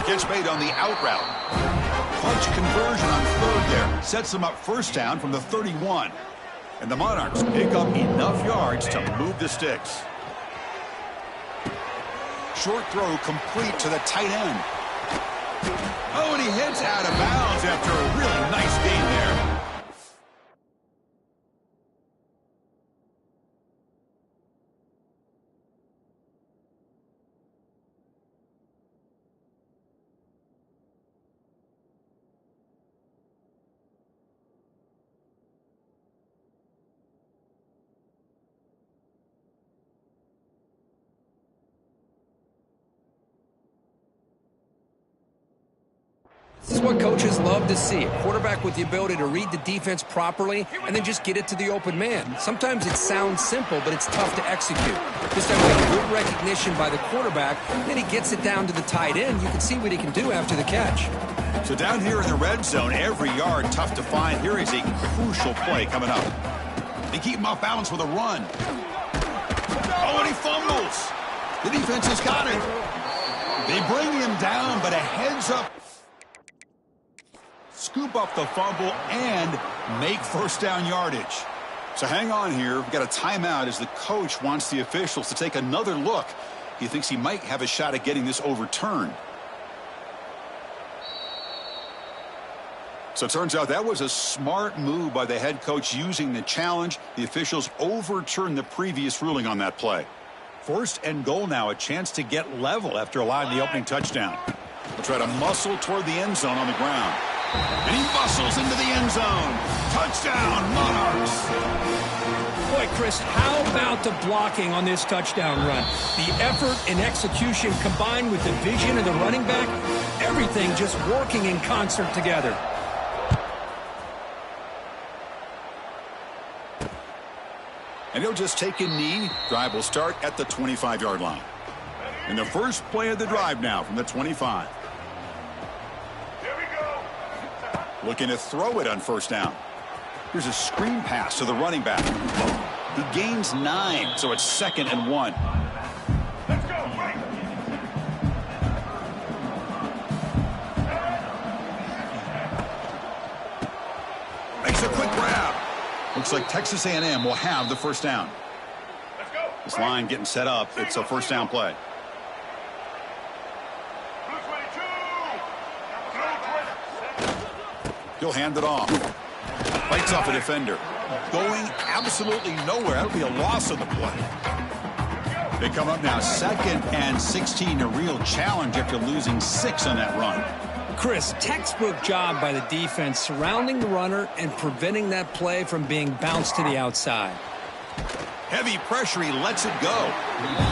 Catch made on the out route. Punch conversion on third there. Sets them up first down from the 31. And the Monarchs pick up enough yards to move the sticks. Short throw complete to the tight end. Oh, and he heads out of bounds after a really nice gain there. This is what coaches love to see. A quarterback with the ability to read the defense properly and then just get it to the open man. Sometimes it sounds simple, but it's tough to execute. This time we have good recognition by the quarterback, and then he gets it down to the tight end. You can see what he can do after the catch. So down here in the red zone, every yard tough to find. Here is a crucial play coming up. They keep him off balance with a run. Oh, and he fumbles. The defense has got it. They bring him down, but a heads-up scoop up the fumble and make first down yardage. So hang on here. We've got a timeout as the coach wants the officials to take another look. He thinks he might have a shot at getting this overturned. So it turns out that was a smart move by the head coach using the challenge. The officials overturned the previous ruling on that play. First and goal now, a chance to get level after allowing the opening touchdown. We'll try to muscle toward the end zone on the ground. And he muscles into the end zone. Touchdown, Monarchs. Boy, Chris, how about the blocking on this touchdown run? The effort and execution combined with the vision of the running back, everything just working in concert together. And he'll just take a knee. Drive will start at the 25-yard line. And the first play of the drive now from the 25. Here we go. Looking to throw it on first down. Here's a screen pass to the running back. He gains 9, so it's 2nd and 1. Let's go. Right. Makes a quick grab. Looks like Texas A&M will have the first down. Let's go. This line getting set up. It's a first down play. Blue 22. Blue 20. He'll hand it off. Fights off a defender. Going absolutely nowhere. That'll be a loss of the play. They come up now 2nd and 16. A real challenge after losing 6 on that run. Chris, textbook job by the defense surrounding the runner and preventing that play from being bounced to the outside. Heavy pressure, he lets it go.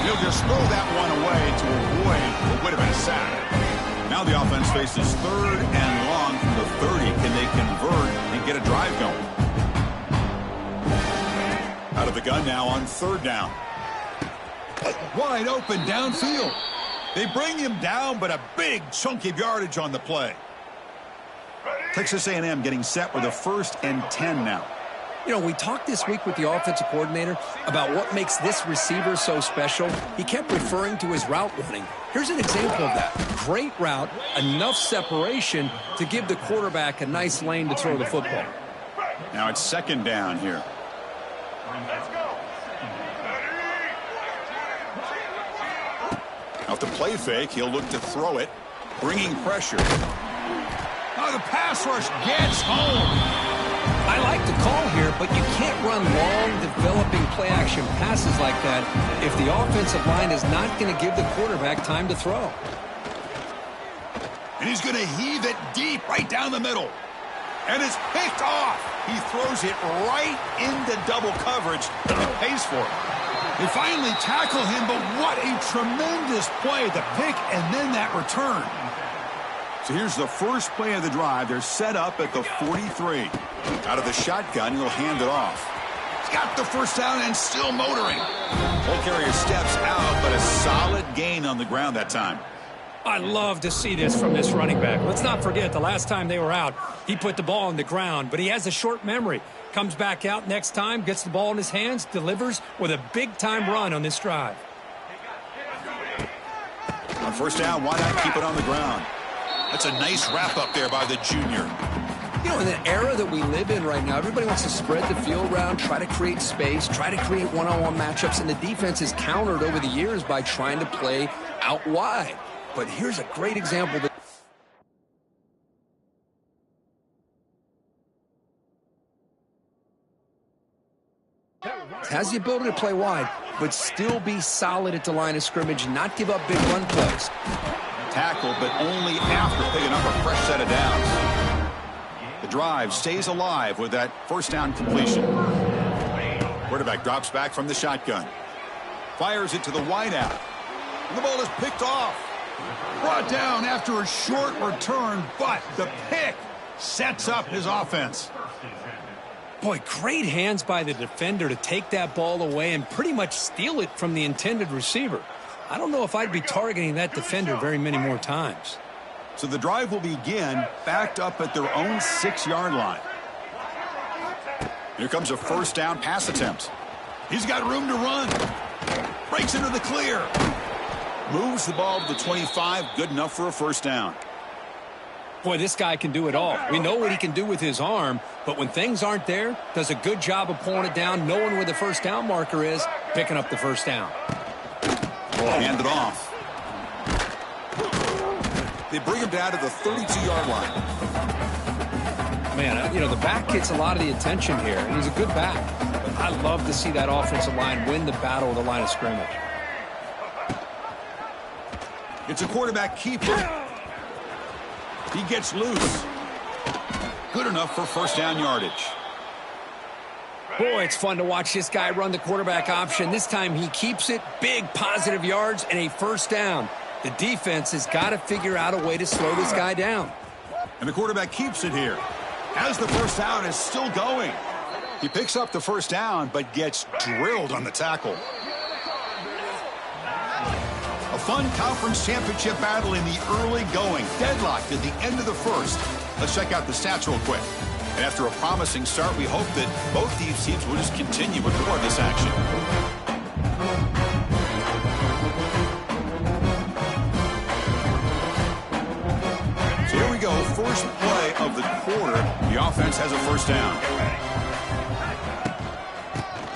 He'll just throw that one away to avoid what would have been a sack. Now the offense faces 3rd and long from the 30. Can they convert and get a drive going? Out of the gun now on 3rd down. Wide open downfield. They bring him down, but a big chunk of yardage on the play. Texas A&M getting set with a 1st and 10 now. You know, we talked this week with the offensive coordinator about what makes this receiver so special. He kept referring to his route running. Here's an example of that. Great route, enough separation to give the quarterback a nice lane to throw the football. Now it's 2nd down here. Let's go. Off the play fake, he'll look to throw it, bringing pressure. Oh, the pass rush gets home. I like the call here, but you can't run long, developing play-action passes like that if the offensive line is not going to give the quarterback time to throw. And he's going to heave it deep right down the middle. And it's picked off. He throws it right into double coverage, and he pays for it. They finally tackle him, but what a tremendous play. The pick and then that return. So here's the first play of the drive. They're set up at the 43. Out of the shotgun, he'll hand it off. He's got the first down and still motoring. Ball carrier steps out, but a solid gain on the ground that time. I love to see this from this running back. Let's not forget the last time they were out, he put the ball on the ground, but he has a short memory. Comes back out next time, gets the ball in his hands, delivers with a big-time run on this drive. On first down, why not keep it on the ground? That's a nice wrap-up there by the junior. You know, in the era that we live in right now, everybody wants to spread the field around, try to create space, try to create one-on-one matchups, and the defense is countered over the years by trying to play out wide. But here's a great example that has the ability to play wide, but still be solid at the line of scrimmage and not give up big run plays. Tackle, but only after picking up a fresh set of downs. The drive stays alive with that first down completion. Quarterback drops back from the shotgun. Fires it to the wideout. And the ball is picked off. Brought down after a short return, but the pick sets up his offense. Boy, great hands by the defender to take that ball away and pretty much steal it from the intended receiver. I don't know if I'd be targeting that defender very many more times. So the drive will begin backed up at their own 6-yard line. Here comes a first down pass attempt. He's got room to run. Breaks into the clear. Moves the ball to the 25. Good enough for a first down. Boy, this guy can do it all. We know what he can do with his arm, but when things aren't there, does a good job of pulling it down, knowing where the first down marker is, picking up the first down. Hand it off. They bring him down to the 32-yard line. Man, you know, the back gets a lot of the attention here, and he's a good back. But I love to see that offensive line win the battle of the line of scrimmage. It's a quarterback keeper. He gets loose. Good enough for first down yardage. Boy, it's fun to watch this guy run the quarterback option. This time he keeps it. Big positive yards and a first down. The defense has got to figure out a way to slow this guy down. And the quarterback keeps it here. As the first down is still going. He picks up the first down, but gets drilled on the tackle. A fun conference championship battle in the early going. Deadlocked at the end of the first. Let's check out the stats real quick. And after a promising start, we hope that both these teams will just continue with more of this action. So here we go. First play of the quarter. The offense has a first down.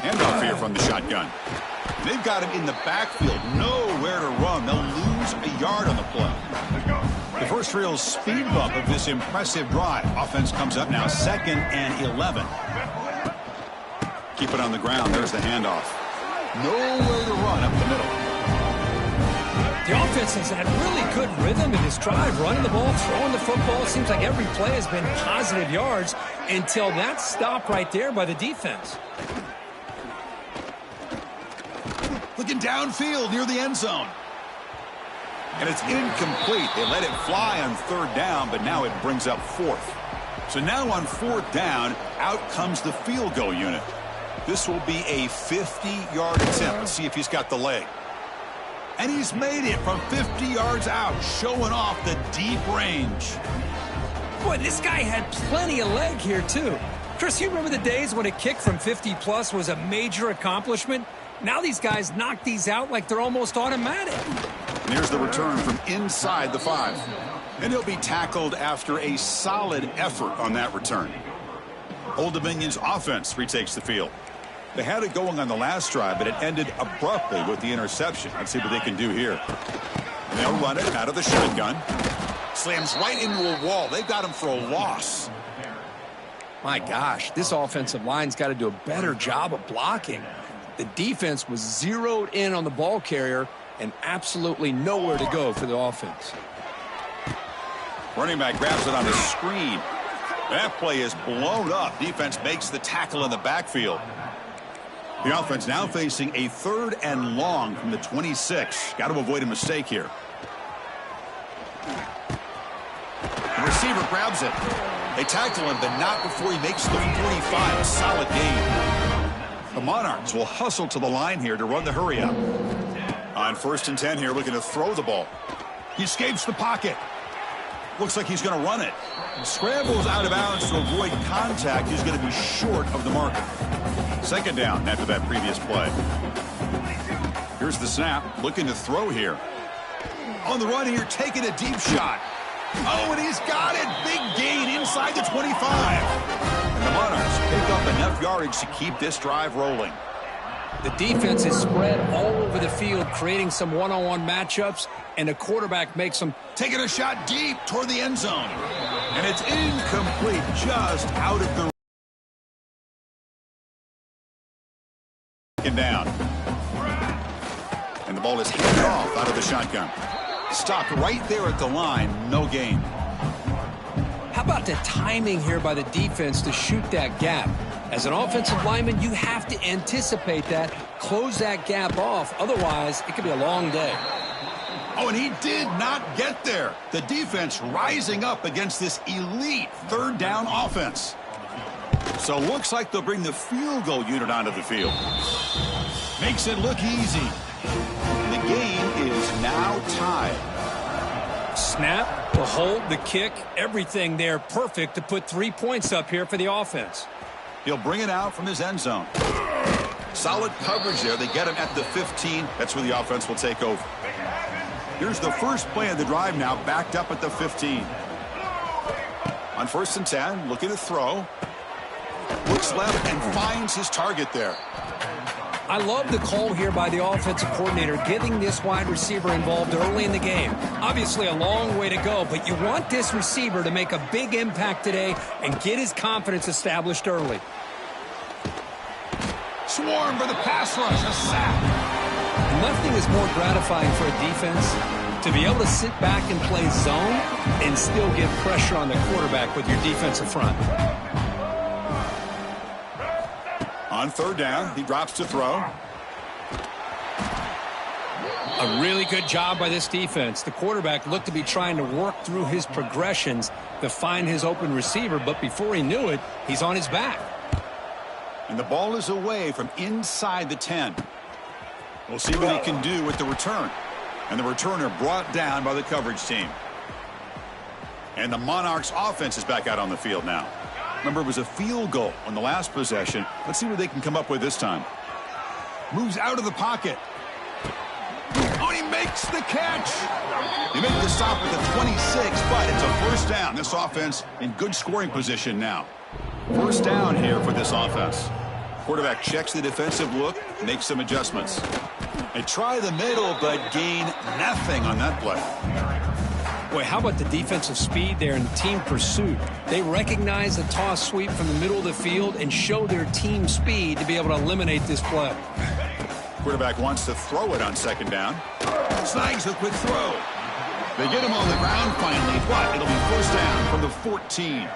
Handoff here from the shotgun. They've got him in the backfield. Nowhere to run. They'll lose a yard on the play. The first real speed bump of this impressive drive. Offense comes up now 2nd and 11. Keep it on the ground. There's the handoff. Nowhere to run up the middle. The offense has had really good rhythm in this drive. Running the ball, throwing the football. Seems like every play has been positive yards until that stop right there by the defense. Looking downfield near the end zone. And it's incomplete. They let it fly on 3rd down, but now it brings up 4th. So now on 4th down, out comes the field goal unit. This will be a 50-yard attempt. Let's see if he's got the leg. And he's made it from 50 yards out, showing off the deep range. Boy, this guy had plenty of leg here, too. Chris, you remember the days when a kick from 50-plus was a major accomplishment? Now these guys knock these out like they're almost automatic. And here's the return from inside the 5. And he'll be tackled after a solid effort on that return. Old Dominion's offense retakes the field. They had it going on the last drive, but it ended abruptly with the interception. Let's see what they can do here. And they'll run it out of the shotgun. Slams right into a wall. They've got him for a loss. My gosh, this offensive line's got to do a better job of blocking. The defense was zeroed in on the ball carrier and absolutely nowhere to go for the offense. Running back grabs it on the screen. That play is blown up. Defense makes the tackle in the backfield. The offense now facing a 3rd and long from the 26. Got to avoid a mistake here. The receiver grabs it. They tackle him, but not before he makes the 45. A solid gain. The Monarchs will hustle to the line here to run the hurry up. On 1st and 10 here, looking to throw the ball. He escapes the pocket. Looks like he's going to run it. Scrambles out of bounds to avoid contact. He's going to be short of the marker. 2nd down after that previous play. Here's the snap. Looking to throw here. On the run here, taking a deep shot. Oh, and he's got it. Big gain inside the 25. And the Monarchs pick up enough yardage to keep this drive rolling. The defense is spread all over the field, creating some one-on-one matchups, and the quarterback makes them. Taking a shot deep toward the end zone. And it's incomplete, just out of the down. And the ball is handed off out of the shotgun. Stopped right there at the line, no gain. How about the timing here by the defense to shoot that gap? As an offensive lineman, you have to anticipate that, close that gap off. Otherwise, it could be a long day. Oh, and he did not get there. The defense rising up against this elite 3rd down offense. So looks like they'll bring the field goal unit onto the field. Makes it look easy. The game is now tied. Snap, the hold, the kick, everything there perfect to put 3 points up here for the offense. He'll bring it out from his end zone. Solid coverage there. They get him at the 15. That's where the offense will take over. Here's the first play of the drive now, backed up at the 15. On 1st and 10, looking to throw. Looks left and finds his target there. I love the call here by the offensive coordinator, getting this wide receiver involved early in the game. Obviously a long way to go, but you want this receiver to make a big impact today and get his confidence established early. Swarm for the pass rush, a sack. Nothing is more gratifying for a defense to be able to sit back and play zone and still get pressure on the quarterback with your defensive front. On 3rd down, he drops to throw. A really good job by this defense. The quarterback looked to be trying to work through his progressions to find his open receiver, but before he knew it, he's on his back. And the ball is away from inside the 10. We'll see what he can do with the return. And the returner brought down by the coverage team. And the Monarchs offense is back out on the field now. Remember, it was a field goal on the last possession. Let's see what they can come up with this time. Moves out of the pocket. Oh, he makes the catch. They make the stop at the 26, but it's a first down. This offense in good scoring position now. First down here for this offense. Quarterback checks the defensive look, makes some adjustments. They try the middle, but gain nothing on that play. Boy, how about the defensive speed there and the team pursuit? They recognize the toss sweep from the middle of the field and show their team speed to be able to eliminate this play. Quarterback wants to throw it on 2nd down. Snags a quick throw. They get him on the ground finally, but it'll be first down from the 14.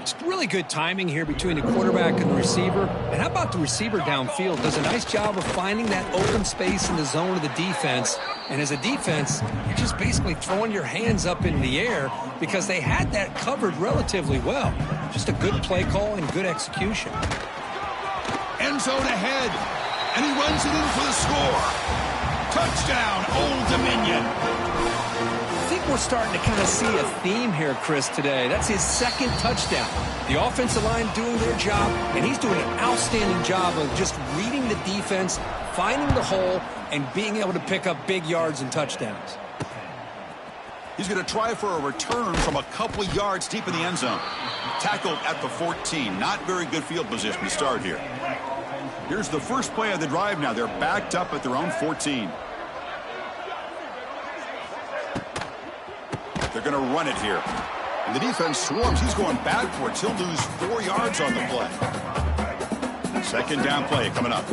It's really good timing here between the quarterback and the receiver. And how about the receiver downfield? Does a nice job of finding that open space in the zone of the defense. And as a defense, you're just basically throwing your hands up in the air because they had that covered relatively well. Just a good play call and good execution. End zone ahead, and he runs it in for the score. Touchdown, Old Dominion. I think we're starting to kind of see a theme here, Chris, today. That's his 2nd touchdown. The offensive line doing their job, and he's doing an outstanding job of just reading the defense, finding the hole, and being able to pick up big yards and touchdowns. He's going to try for a return from a couple of yards deep in the end zone. Tackled at the 14. Not very good field position to start here. Here's the first play of the drive now. They're backed up at their own 14. They're going to run it here. And the defense swarms. He's going backwards. He'll lose 4 yards on the play. 2nd down play coming up.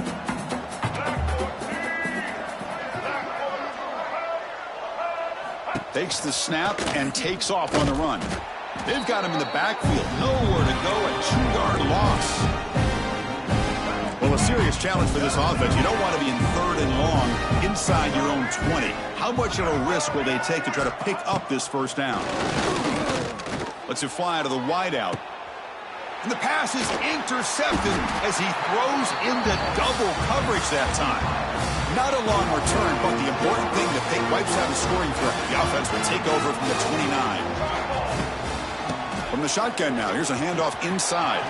Takes the snap and takes off on the run. They've got him in the backfield. Nowhere to go. A 2-yard loss. Well, a serious challenge for this offense. You don't want to be in 3rd and long inside your own 20. How much of a risk will they take to try to pick up this first down? Lets it fly to the wideout. And the pass is intercepted as he throws into double coverage that time. Not a long return, but the important thing to pick wipes out a scoring threat. The offense will take over from the 29. From the shotgun now, here's a handoff inside.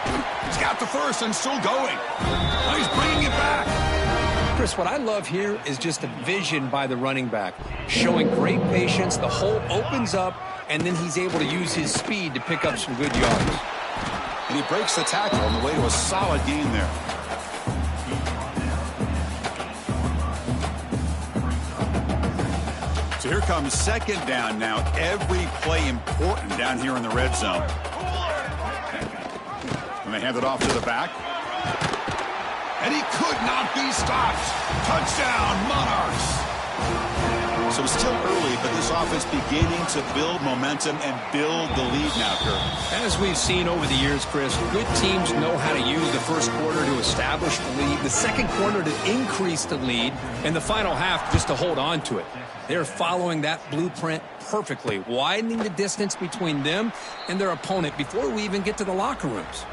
He's got the first and still going. Now he's bringing it back. Chris, what I love here is just the vision by the running back, showing great patience. The hole opens up, and then he's able to use his speed to pick up some good yards. And he breaks the tackle on the way to a solid gain there. So here comes 2nd down now. Every play important down here in the red zone. And they hand it off to the back. And he could not be stopped. Touchdown, Monarchs. So it's still early, but this offense beginning to build momentum and build the lead now, Kurt. As we've seen over the years, Chris, good teams know how to use the first quarter to establish the lead, the second quarter to increase the lead, and the final half just to hold on to it. They're following that blueprint perfectly, widening the distance between them and their opponent before we even get to the locker rooms.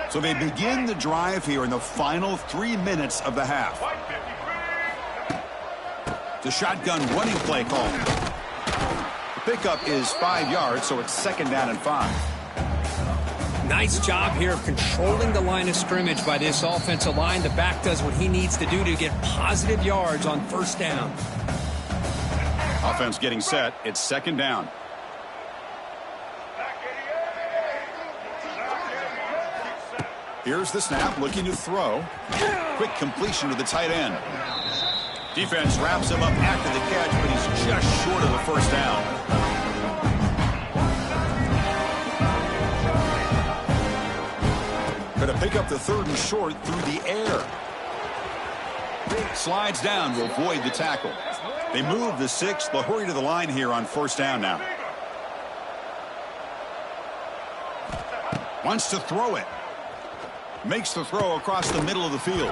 So they begin the drive here in the final 3 minutes of the half. The shotgun running play call. The pickup is 5 yards, so it's 2nd down and 5. Nice job here of controlling the line of scrimmage by this offensive line. The back does what he needs to do to get positive yards on first down. Offense getting set. It's second down. Here's the snap, looking to throw. Quick completion to the tight end. Defense wraps him up after the catch, but he's just short of the first down. Going to pick up the 3rd and short through the air. Slides down to avoid the tackle. They move the 6th. They'll hurry to the line here on first down now. Wants to throw it. Makes the throw across the middle of the field.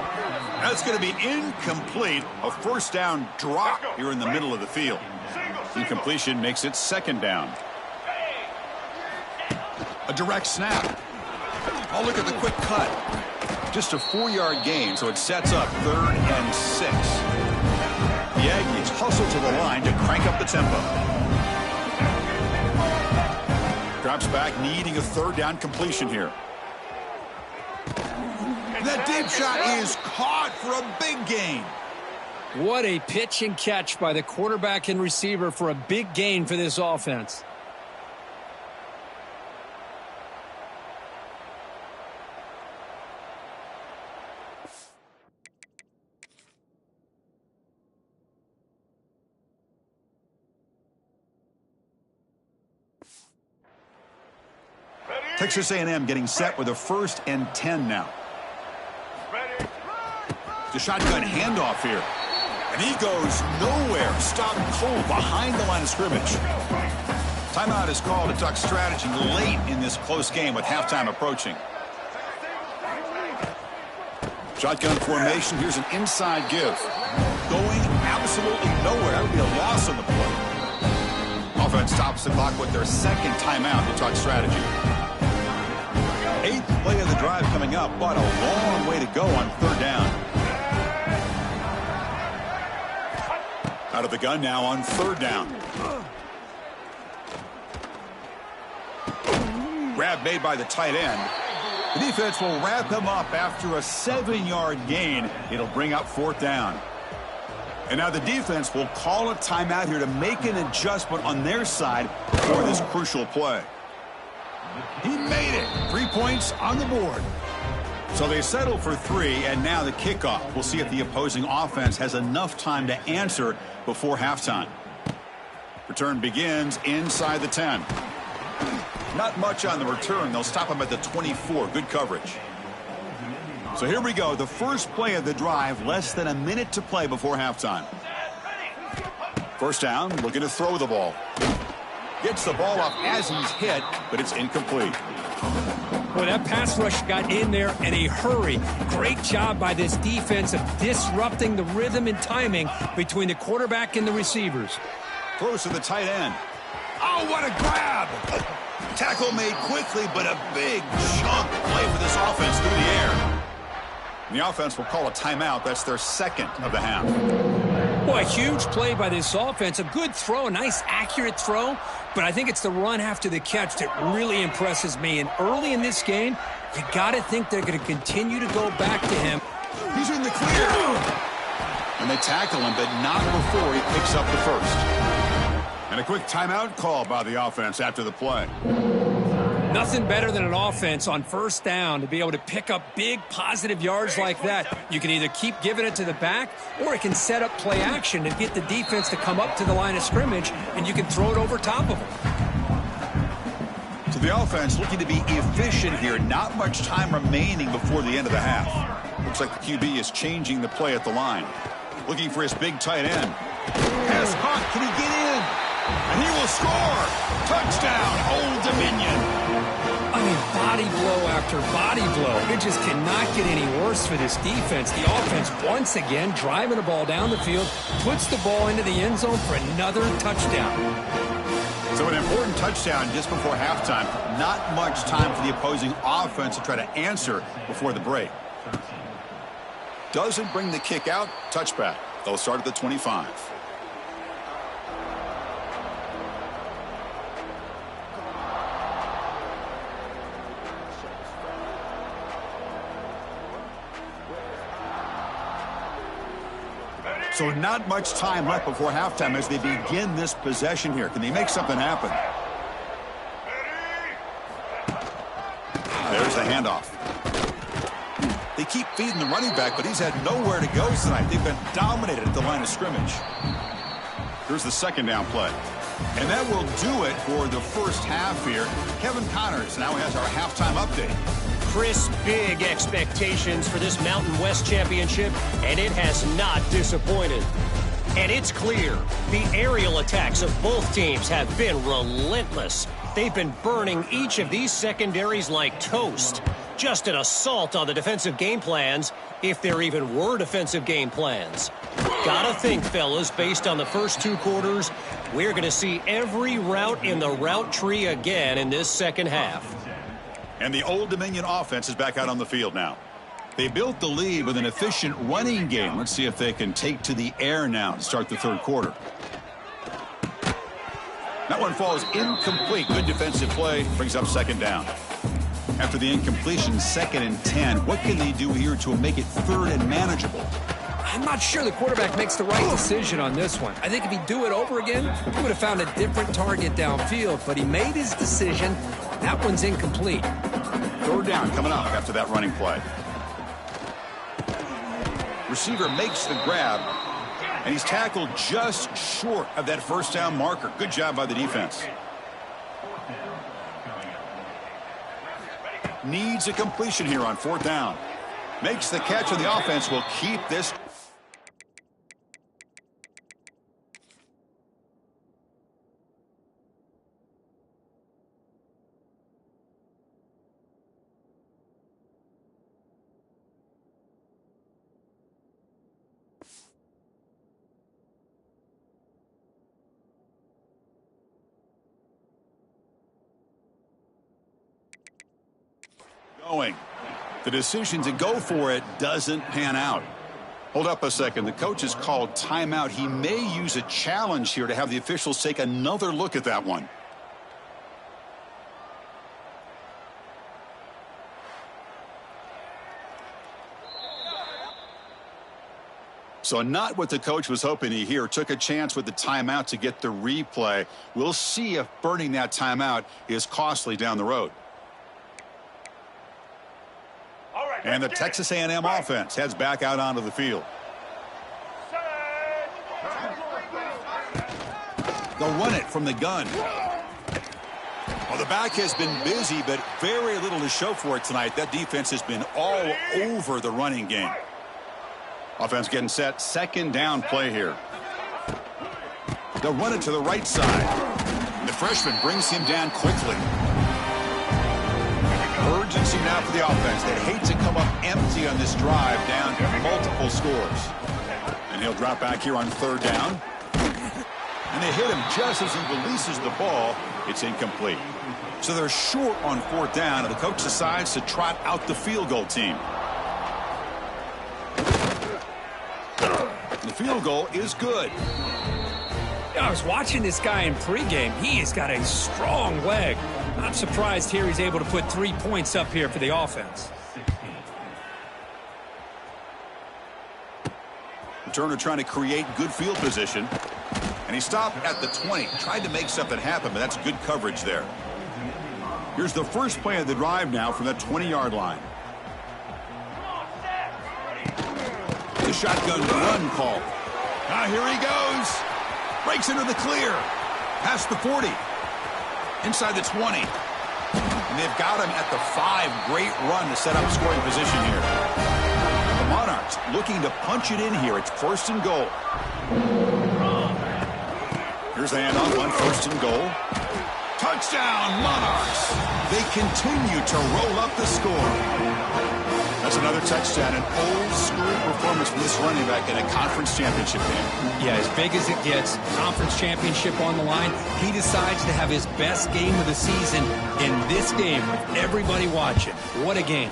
That's going to be incomplete. A first down drop here in the middle of the field. Incompletion makes it second down. A direct snap. Oh, look at the quick cut. Just a 4-yard gain, so it sets up 3rd and 6. The Aggies hustle to the line to crank up the tempo. Drops back, needing a 3rd down completion here. That deep shot is caught for a big gain. What a pitch and catch by the quarterback and receiver for a big gain for this offense. Texas A&M getting set with a 1st and 10 now. The shotgun handoff here. And he goes nowhere. Stopped cold behind the line of scrimmage. Timeout is called. It talks strategy late in this close game with halftime approaching. Shotgun formation. Here's an inside give. Going absolutely nowhere. That would be a loss on the play. Offense stops the clock with their 2nd timeout to talk strategy. 8th play of the drive coming up, but a long way to go on 3rd down. Out of the gun now on 3rd down. Grab made by the tight end. The defense will wrap him up after a 7-yard gain. It'll bring up 4th down. And now the defense will call a timeout here to make an adjustment on their side for this crucial play. He made it. 3 points on the board. So they settle for 3, and now the kickoff. We'll see if the opposing offense has enough time to answer before halftime. Return begins inside the 10. Not much on the return. They'll stop him at the 24. Good coverage. So here we go. The first play of the drive. Less than a minute to play before halftime. First down, looking to throw the ball. Gets the ball off as he's hit, but it's incomplete. Boy, that pass rush got in there in a hurry. Great job by this defense of disrupting the rhythm and timing between the quarterback and the receivers. Throws to the tight end. Oh, what a grab! Tackle made quickly, but a big chunk play for this offense through the air. And the offense will call a timeout. That's their 2nd of the half. Boy, a huge play by this offense. A good throw, a nice accurate throw. But I think it's the run after the catch that really impresses me. And early in this game, you got to think they're going to continue to go back to him. He's in the clear. And they tackle him, but not before he picks up the first. And a quick timeout call by the offense after the play. Nothing better than an offense on first down to be able to pick up big positive yards like that. You can either keep giving it to the back, or it can set up play action and get the defense to come up to the line of scrimmage, and you can throw it over top of them. So the offense looking to be efficient here. Not much time remaining before the end of the half. Looks like the QB is changing the play at the line. Looking for his big tight end. Pass caught. Can he get in? And he will score. Touchdown, Old Dominion. I mean, body blow after body blow. It just cannot get any worse for this defense. The offense, once again, driving the ball down the field, puts the ball into the end zone for another touchdown. So an important touchdown just before halftime. Not much time for the opposing offense to try to answer before the break. Doesn't bring the kick out. Touchback. They'll start at the 25. So not much time left before halftime as they begin this possession here. Can they make something happen? There's the handoff. They keep feeding the running back, but he's had nowhere to go tonight. They've been dominated at the line of scrimmage. Here's the second down play. And that will do it for the first half here. Kevin Connors now has our halftime update. Chris, big expectations for this Mountain West Championship, and it has not disappointed. And it's clear, the aerial attacks of both teams have been relentless. They've been burning each of these secondaries like toast. Just an assault on the defensive game plans, if there even were defensive game plans. Gotta think, fellas, based on the first two quarters, we're going to see every route in the route tree again in this second half. And the Old Dominion offense is back out on the field now. They built the lead with an efficient running game. Let's see if they can take to the air now to start the third quarter. That one falls incomplete. Good defensive play. Brings up second down. After the incompletion, 2nd and 10. What can they do here to make it third and manageable? I'm not sure the quarterback makes the right decision on this one. I think if he'd do it over again, he would have found a different target downfield, but he made his decision. That one's incomplete. Third down coming up after that running play. Receiver makes the grab, and he's tackled just short of that first down marker. Good job by the defense. Needs a completion here on 4th down. Makes the catch, and the offense will keep this. Going. The decision to go for it doesn't pan out. Hold up a second. The coach has called timeout. He may use a challenge here to have the officials take another look at that one. So not what the coach was hoping to hear. Took a chance with the timeout to get the replay. We'll see if burning that timeout is costly down the road. And the Texas A&M offense heads back out onto the field. They'll run it from the gun. Well, the back has been busy, but very little to show for it tonight. That defense has been all over the running game. Offense getting set. Second down play here. They'll run it to the right side. The freshman brings him down quickly. Urgency now for the offense. They hate to come up empty on this drive, down multiple scores. And he'll drop back here on 3rd down. And they hit him just as he releases the ball. It's incomplete. So they're short on 4th down, and the coach decides to trot out the field goal team. The field goal is good. I was watching this guy in pregame. He has got a strong leg. I'm surprised here he's able to put 3 points up here for the offense. Turner trying to create good field position. And he stopped at the 20. Tried to make something happen, but that's good coverage there. Here's the first play of the drive now from that 20-yard line. The shotgun run call. Now here he goes. Breaks into the clear. Past the 40. Inside the 20. And they've got him at the 5. Great run to set up scoring position here. The Monarchs looking to punch it in here. It's 1st and goal. Here's the handoff on 1st and goal. Touchdown, Monarchs. They continue to roll up the score. That's another touchdown, an old-school performance from this running back in a conference championship game. Yeah, as big as it gets, conference championship on the line, he decides to have his best game of the season in this game with everybody watching. What a game.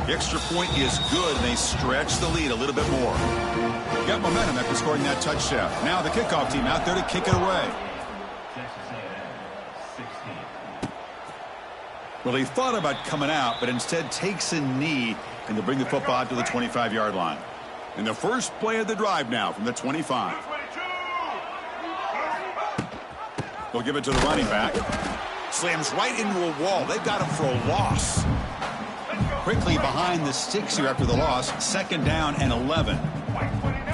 The extra point is good, and they stretch the lead a little bit more. Got momentum after scoring that touchdown. Now the kickoff team out there to kick it away. Well, he thought about coming out, but instead takes a knee and to bring the football out to the 25-yard line. And the first play of the drive now from the 25. They'll give it to the running back. Slams right into a wall. They've got him for a loss. Quickly behind the sticks here after the loss. 2nd down and 11.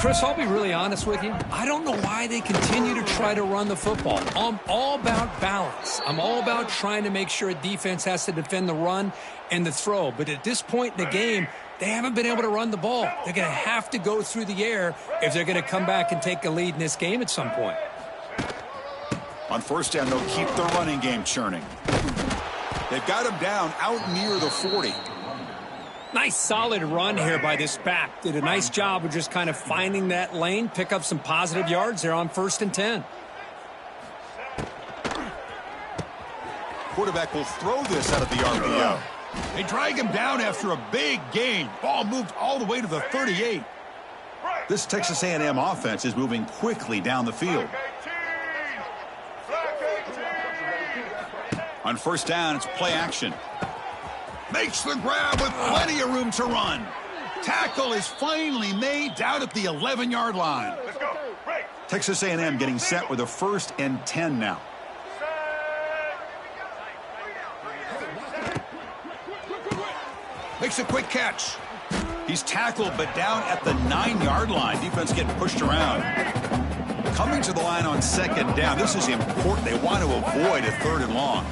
Chris, I'll be really honest with you. I don't know why they continue to try to run the football. I'm all about balance. I'm all about trying to make sure a defense has to defend the run and the throw. But at this point in the game, they haven't been able to run the ball. They're going to have to go through the air if they're going to come back and take a lead in this game at some point. On 1st down, they'll keep the running game churning. They've got him down out near the 40. Nice solid run here by this back. Did a nice job of just kind of finding that lane, pick up some positive yards there on 1st and 10. Quarterback will throw this out of the RPO. They drag him down after a big gain. Ball moved all the way to the 38. This Texas A&M offense is moving quickly down the field. On 1st down, it's play action. Makes the grab with plenty of room to run. Tackle is finally made down at the 11-yard line. Let's go. Break. Texas A&M getting set with a 1st and 10 now. Makes a quick catch. He's tackled but down at the 9-yard line. Defense getting pushed around. Coming to the line on 2nd down. This is important. They want to avoid a 3rd and long.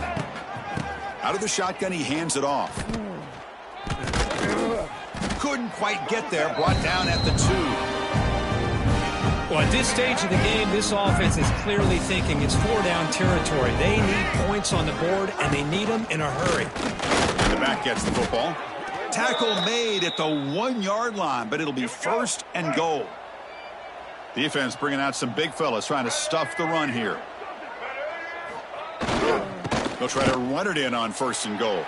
Out of the shotgun, he hands it off. Couldn't quite get there. Brought down at the 2. Well, at this stage of the game, this offense is clearly thinking it's 4-down territory. They need points on the board, and they need them in a hurry. And the back gets the football. Tackle made at the 1-yard line, but it'll be 1st and goal. Defense bringing out some big fellas trying to stuff the run here. They'll try to run it in on 1st and goal.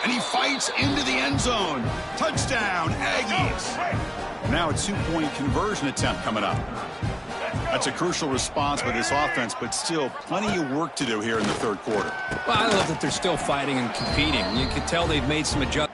And he fights into the end zone. Touchdown, Aggies. Now a 2-point conversion attempt coming up. That's a crucial response by this offense, but still plenty of work to do here in the 3rd quarter. Well, I love that they're still fighting and competing. You can tell they've made some adjustments.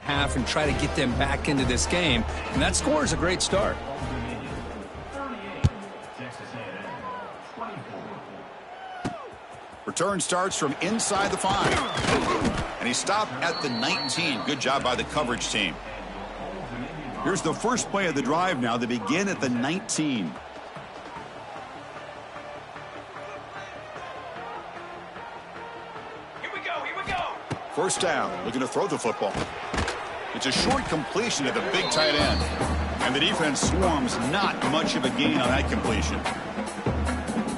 Half and try to get them back into this game, and that score is a great start. Return starts from inside the 5. And he stopped at the 19. Good job by the coverage team. Here's the first play of the drive now. They begin at the 19. Here we go. Here we go. 1st down, looking to throw the football. It's a short completion to the big tight end. And the defense swarms not much of a gain on that completion.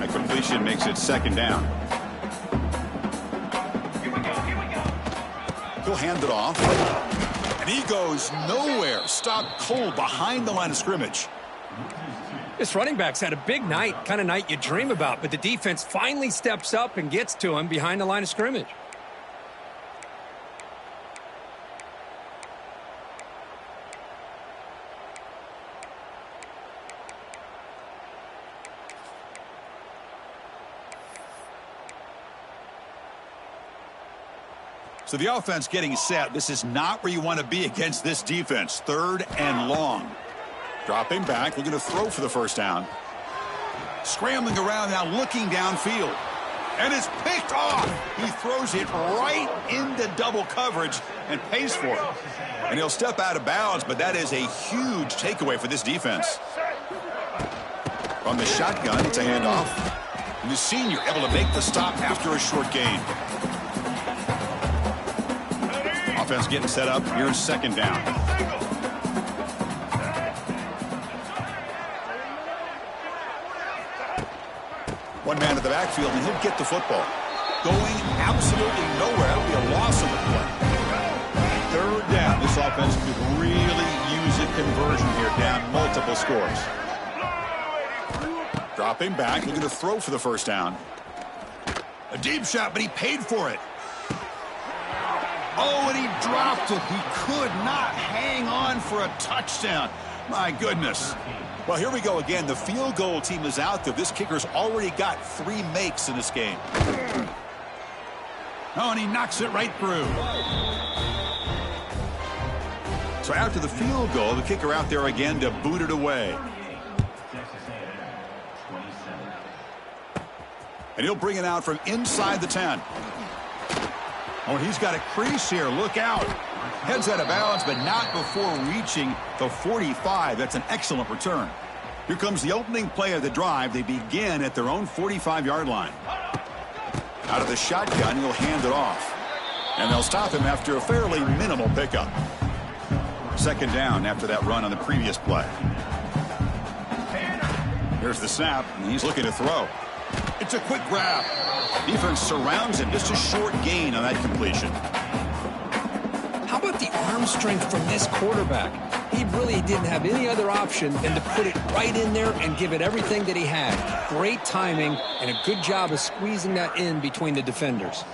That completion makes it 2nd down. Here we go. Here we go. He'll hand it off. And he goes nowhere. Stopped cold behind the line of scrimmage. This running back's had a big night, kind of night you dream about, but the defense finally steps up and gets to him behind the line of scrimmage. So the offense getting set. This is not where you want to be against this defense. 3rd and long. Dropping back, looking to throw for the 1st down. Scrambling around now, looking downfield. And it's picked off. He throws it right into double coverage and pays for it. And he'll step out of bounds, but that is a huge takeaway for this defense. From the shotgun, it's a handoff. And the senior able to make the stop after a short gain. Offense getting set up. Here's 2nd down. One man at the backfield, and he'll get the football. Going absolutely nowhere. That'll be a loss on the play. Third down. This offense could really use a conversion here, down multiple scores. Dropping back, looking to throw for the first down. A deep shot, but he paid for it. Oh, and he dropped it. He could not hang on for a touchdown. My goodness. Well, here we go again. The field goal team is out there. This kicker's already got 3 makes in this game. Oh, and he knocks it right through. So after the field goal, the kicker out there again to boot it away. And he'll bring it out from inside the 10. Oh, he's got a crease here. Look out. Heads out of bounds, but not before reaching the 45. That's an excellent return. Here comes the opening play of the drive. They begin at their own 45-yard line. Out of the shotgun, he'll hand it off. And they'll stop him after a fairly minimal pickup. Second down after that run on the previous play. Here's the snap, and he's looking to throw. It's a quick grab. Defense surrounds him. Just a short gain on that completion. How about the arm strength from this quarterback? He really didn't have any other option than to put it right in there and give it everything that he had. Great timing and a good job of squeezing that in between the defenders.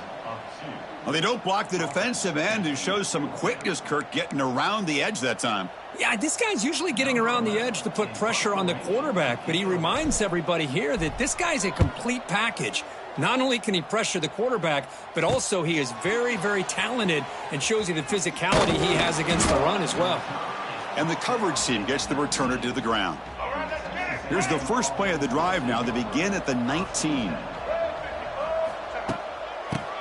Well, they don't block the defensive end, who shows some quickness, Kirk, getting around the edge that time. Yeah, this guy's usually getting around the edge to put pressure on the quarterback, but he reminds everybody here that this guy's a complete package. Not only can he pressure the quarterback, but also he is very, very talented and shows you the physicality he has against the run as well. And the coverage team gets the returner to the ground. Here's the first play of the drive now. They begin at the 19.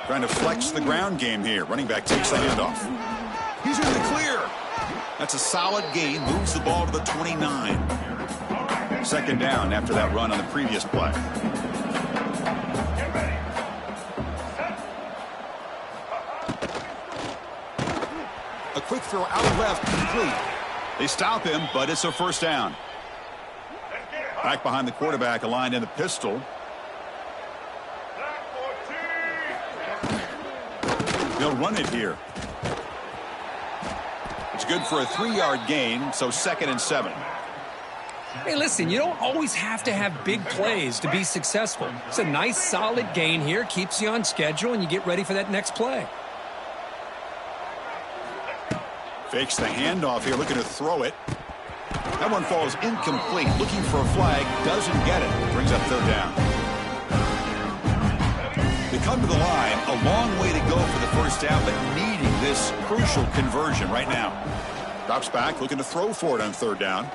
Trying to flex the ground game here. Running back takes the handoff. He's in the clear. That's a solid gain. Moves the ball to the 29. Second down after that run on the previous play. A quick throw out left, complete. They stop him, but it's a first down. Back behind the quarterback, aligned in the pistol. They'll run it here. It's good for a 3-yard gain, so 2nd and 7. Hey, listen, you don't always have to have big plays to be successful. It's a nice, solid gain here, keeps you on schedule, and you get ready for that next play. Fakes the handoff here, looking to throw it. That one falls incomplete. Looking for a flag, doesn't get it. Brings up third down. They come to the line, a long way to go for the first down, but needing this crucial conversion right now. Drops back, looking to throw for it on third down.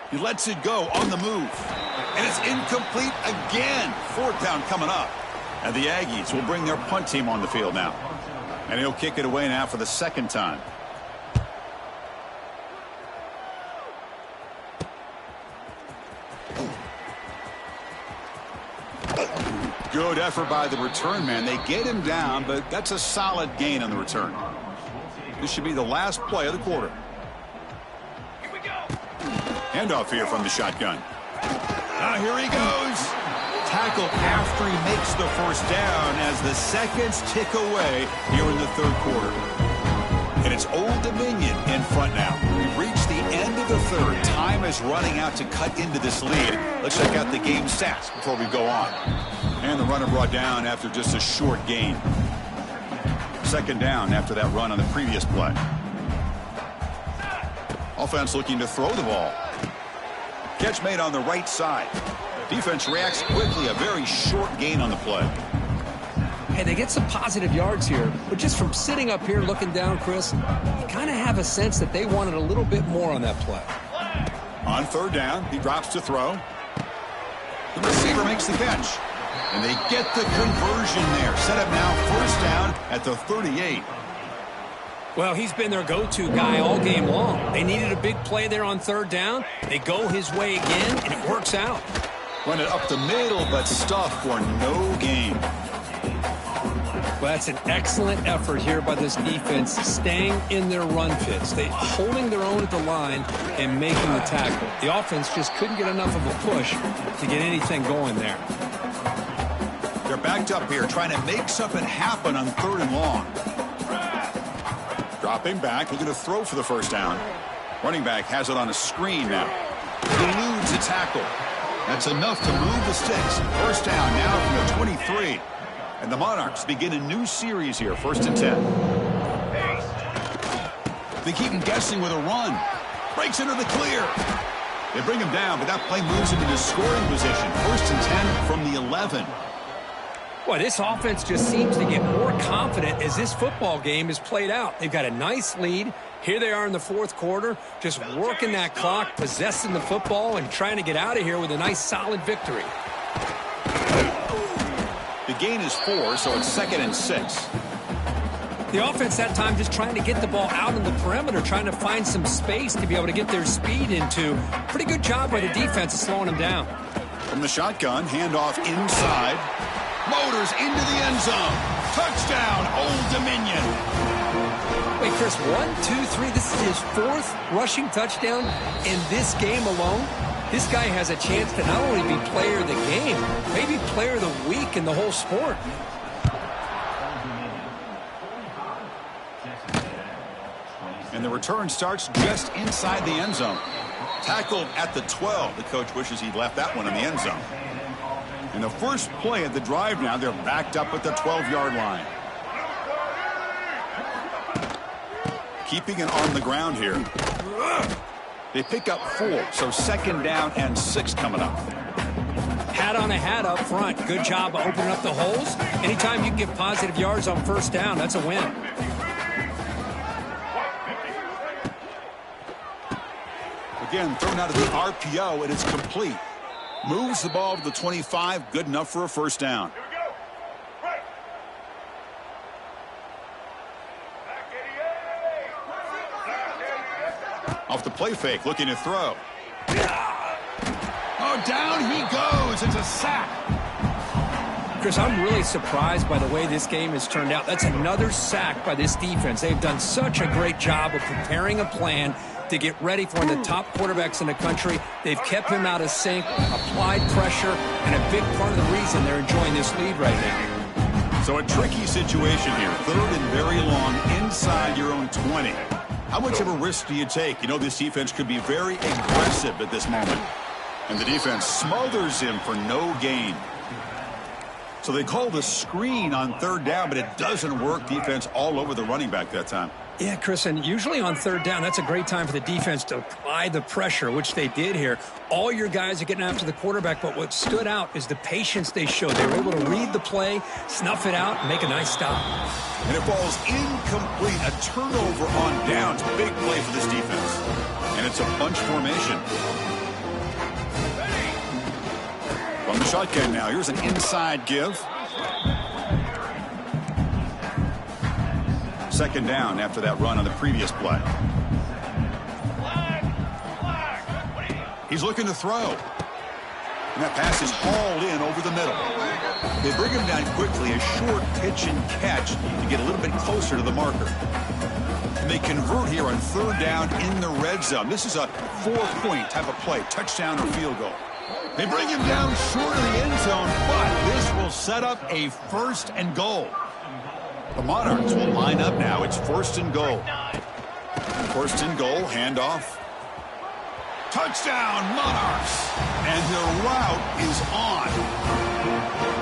He lets it go on the move. And it's incomplete again. Fourth down coming up. And the Aggies will bring their punt team on the field now. And he'll kick it away now for the second time. Good effort by the return man. They get him down, but that's a solid gain on the return. This should be the last play of the quarter. Here we go. Handoff here from the shotgun. Here he goes. Tackle after he makes the first down as the seconds tick away here in the third quarter. And it's Old Dominion in front now. We've reached the end of the third. Time is running out to cut into this lead. Let's check out the game stats before we go on. And the runner brought down after just a short gain. Second down after that run on the previous play. Offense looking to throw the ball. Catch made on the right side. Defense reacts quickly. A very short gain on the play. Hey, they get some positive yards here, but just from sitting up here looking down, Chris, you kind of have a sense that they wanted a little bit more on that play. On third down, he drops to throw. The receiver makes the catch. And they get the conversion there. Set up now first down at the 38. Well, he's been their go-to guy all game long. They needed a big play there on third down. They go his way again, and it works out. Run it up the middle, but stuffed for no gain. Well, that's an excellent effort here by this defense, staying in their run fits. They holding their own at the line and making the tackle. The offense just couldn't get enough of a push to get anything going there. They're backed up here, trying to make something happen on 3rd and long. Dropping back, looking to throw for the first down. Running back has it on a screen now. Eludes a tackle. That's enough to move the sticks. First down now from the 23. And the Monarchs begin a new series here, 1st and 10. They keep him guessing with a run. Breaks into the clear. They bring him down, but that play moves him into scoring position. 1st and 10 from the 11. Boy, this offense just seems to get more confident as this football game is played out. They've got a nice lead. Here they are in the 4th quarter, just working that clock, possessing the football, and trying to get out of here with a nice, solid victory. The gain is 4, so it's 2nd and 6. The offense that time just trying to get the ball out on the perimeter, trying to find some space to be able to get their speed into. Pretty good job by the defense of slowing them down. From the shotgun, handoff inside. Motors into the end zone. Touchdown, Old Dominion. Wait, Chris, 1, 2, 3. This is his 4th rushing touchdown in this game alone. This guy has a chance to not only be player of the game, maybe player of the week in the whole sport. And the return starts just inside the end zone. Tackled at the 12. The coach wishes he'd left that one in the end zone. And the first play of the drive now, they're backed up at the 12-yard line. Keeping it on the ground here. They pick up 4, so 2nd down and 6 coming up. Hat on a hat up front. Good job of opening up the holes. Anytime you can get positive yards on 1st down, that's a win. Again, thrown out of the RPO, and it's complete. Moves the ball to the 25, good enough for a 1st down. Off the play fake, looking to throw. Oh, down he goes. It's a sack. Chris, I'm really surprised by the way this game has turned out. That's another sack by this defense. They've done such a great job of preparing a plan to get ready for one of the top quarterbacks in the country. They've kept him out of sync, applied pressure, and a big part of the reason they're enjoying this lead right now. So a tricky situation here. 3rd and very long inside your own 20. How much of a risk do you take? You know this defense could be very aggressive at this moment. And the defense smothers him for no gain. So they called a screen on 3rd down, but it doesn't work. Defense all over the running back that time. Yeah, Chris, and usually on 3rd down, that's a great time for the defense to apply the pressure, which they did here. All your guys are getting after the quarterback, but what stood out is the patience they showed. They were able to read the play, snuff it out, and make a nice stop. And it falls incomplete. A turnover on downs. Big play for this defense. And it's a bunch formation. From the shotgun now, here's an inside give. 2nd down after that run on the previous play. He's looking to throw. And that pass is hauled in over the middle. They bring him down quickly, a short pitch and catch to get a little bit closer to the marker. And they convert here on 3rd down in the red zone. This is a 4-point type of play, touchdown or field goal. They bring him down short of the end zone, but this will set up a 1st and goal. The Monarchs will line up now. It's 1st and goal. 1st and goal, handoff. Touchdown, Monarchs! And the route is on.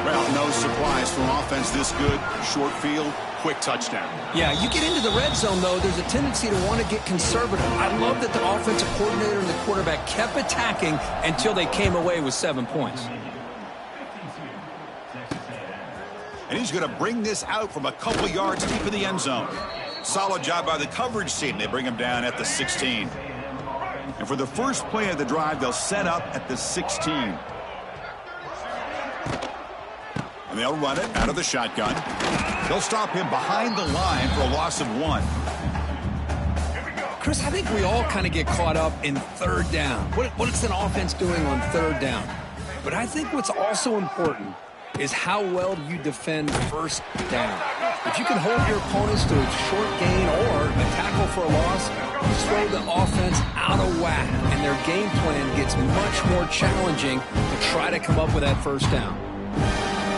Well, no surprise from offense this good. Short field, quick touchdown. Yeah, you get into the red zone, though, there's a tendency to want to get conservative. I love that the offensive coordinator and the quarterback kept attacking until they came away with 7 points. And he's going to bring this out from a couple yards deep in the end zone. Solid job by the coverage team. They bring him down at the 16. And for the first play of the drive, they'll set up at the 16. And they'll run it out of the shotgun. They'll stop him behind the line for a loss of 1. Chris, I think we all kind of get caught up in 3rd down. What is an offense doing on 3rd down? But I think what's also important is how well do you defend 1st down. If you can hold your opponents to a short gain or a tackle for a loss, you throw the offense out of whack, and their game plan gets much more challenging to try to come up with that 1st down.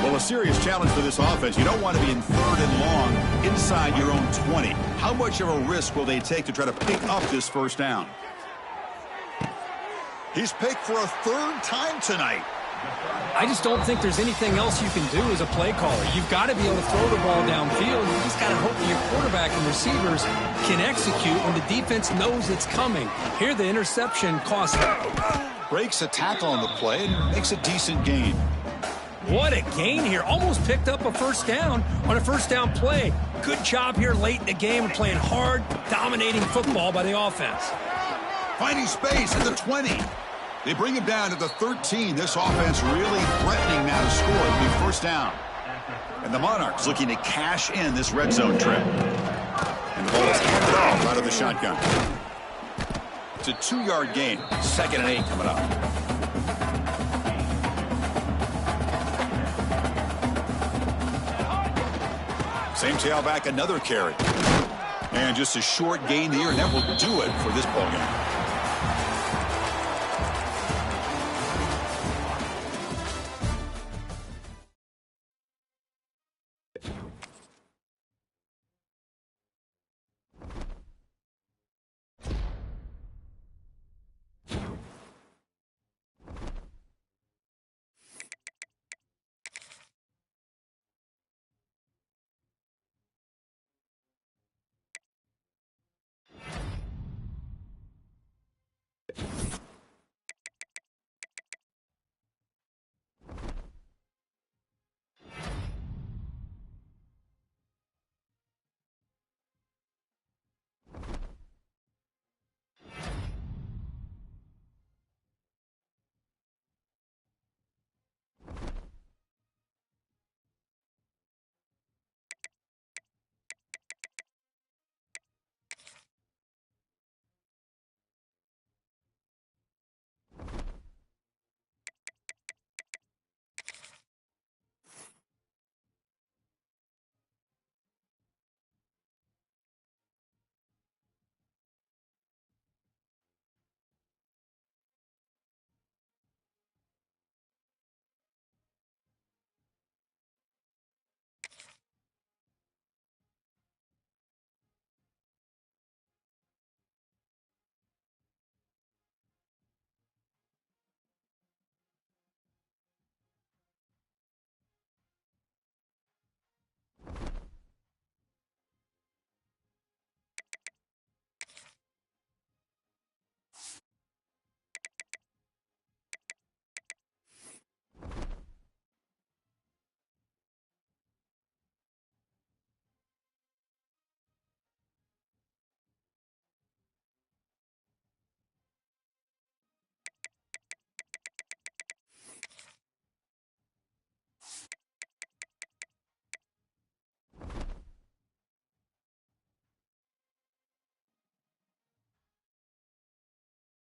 Well, a serious challenge for this offense. You don't want to be in 3rd and long inside your own 20. How much of a risk will they take to try to pick up this first down? He's picked for a 3rd time tonight. I just don't think there's anything else you can do as a play caller. You've got to be able to throw the ball downfield. You just got to hope that your quarterback and receivers can execute when the defense knows it's coming. Here, the interception cost them. Breaks a tackle on the play and makes a decent gain. What a gain here. Almost picked up a first down on a first down play. Good job here late in the game and playing hard, dominating football by the offense. Finding space at the 20. They bring him down to the 13. This offense really threatening now to score. It'll be first down. And the Monarchs looking to cash in this red zone trip. And the ball is handed off out of the shotgun. It's a 2-yard gain. 2nd and 8 coming up. Same tailback, another carry. And just a short gain here, and that will do it for this ballgame.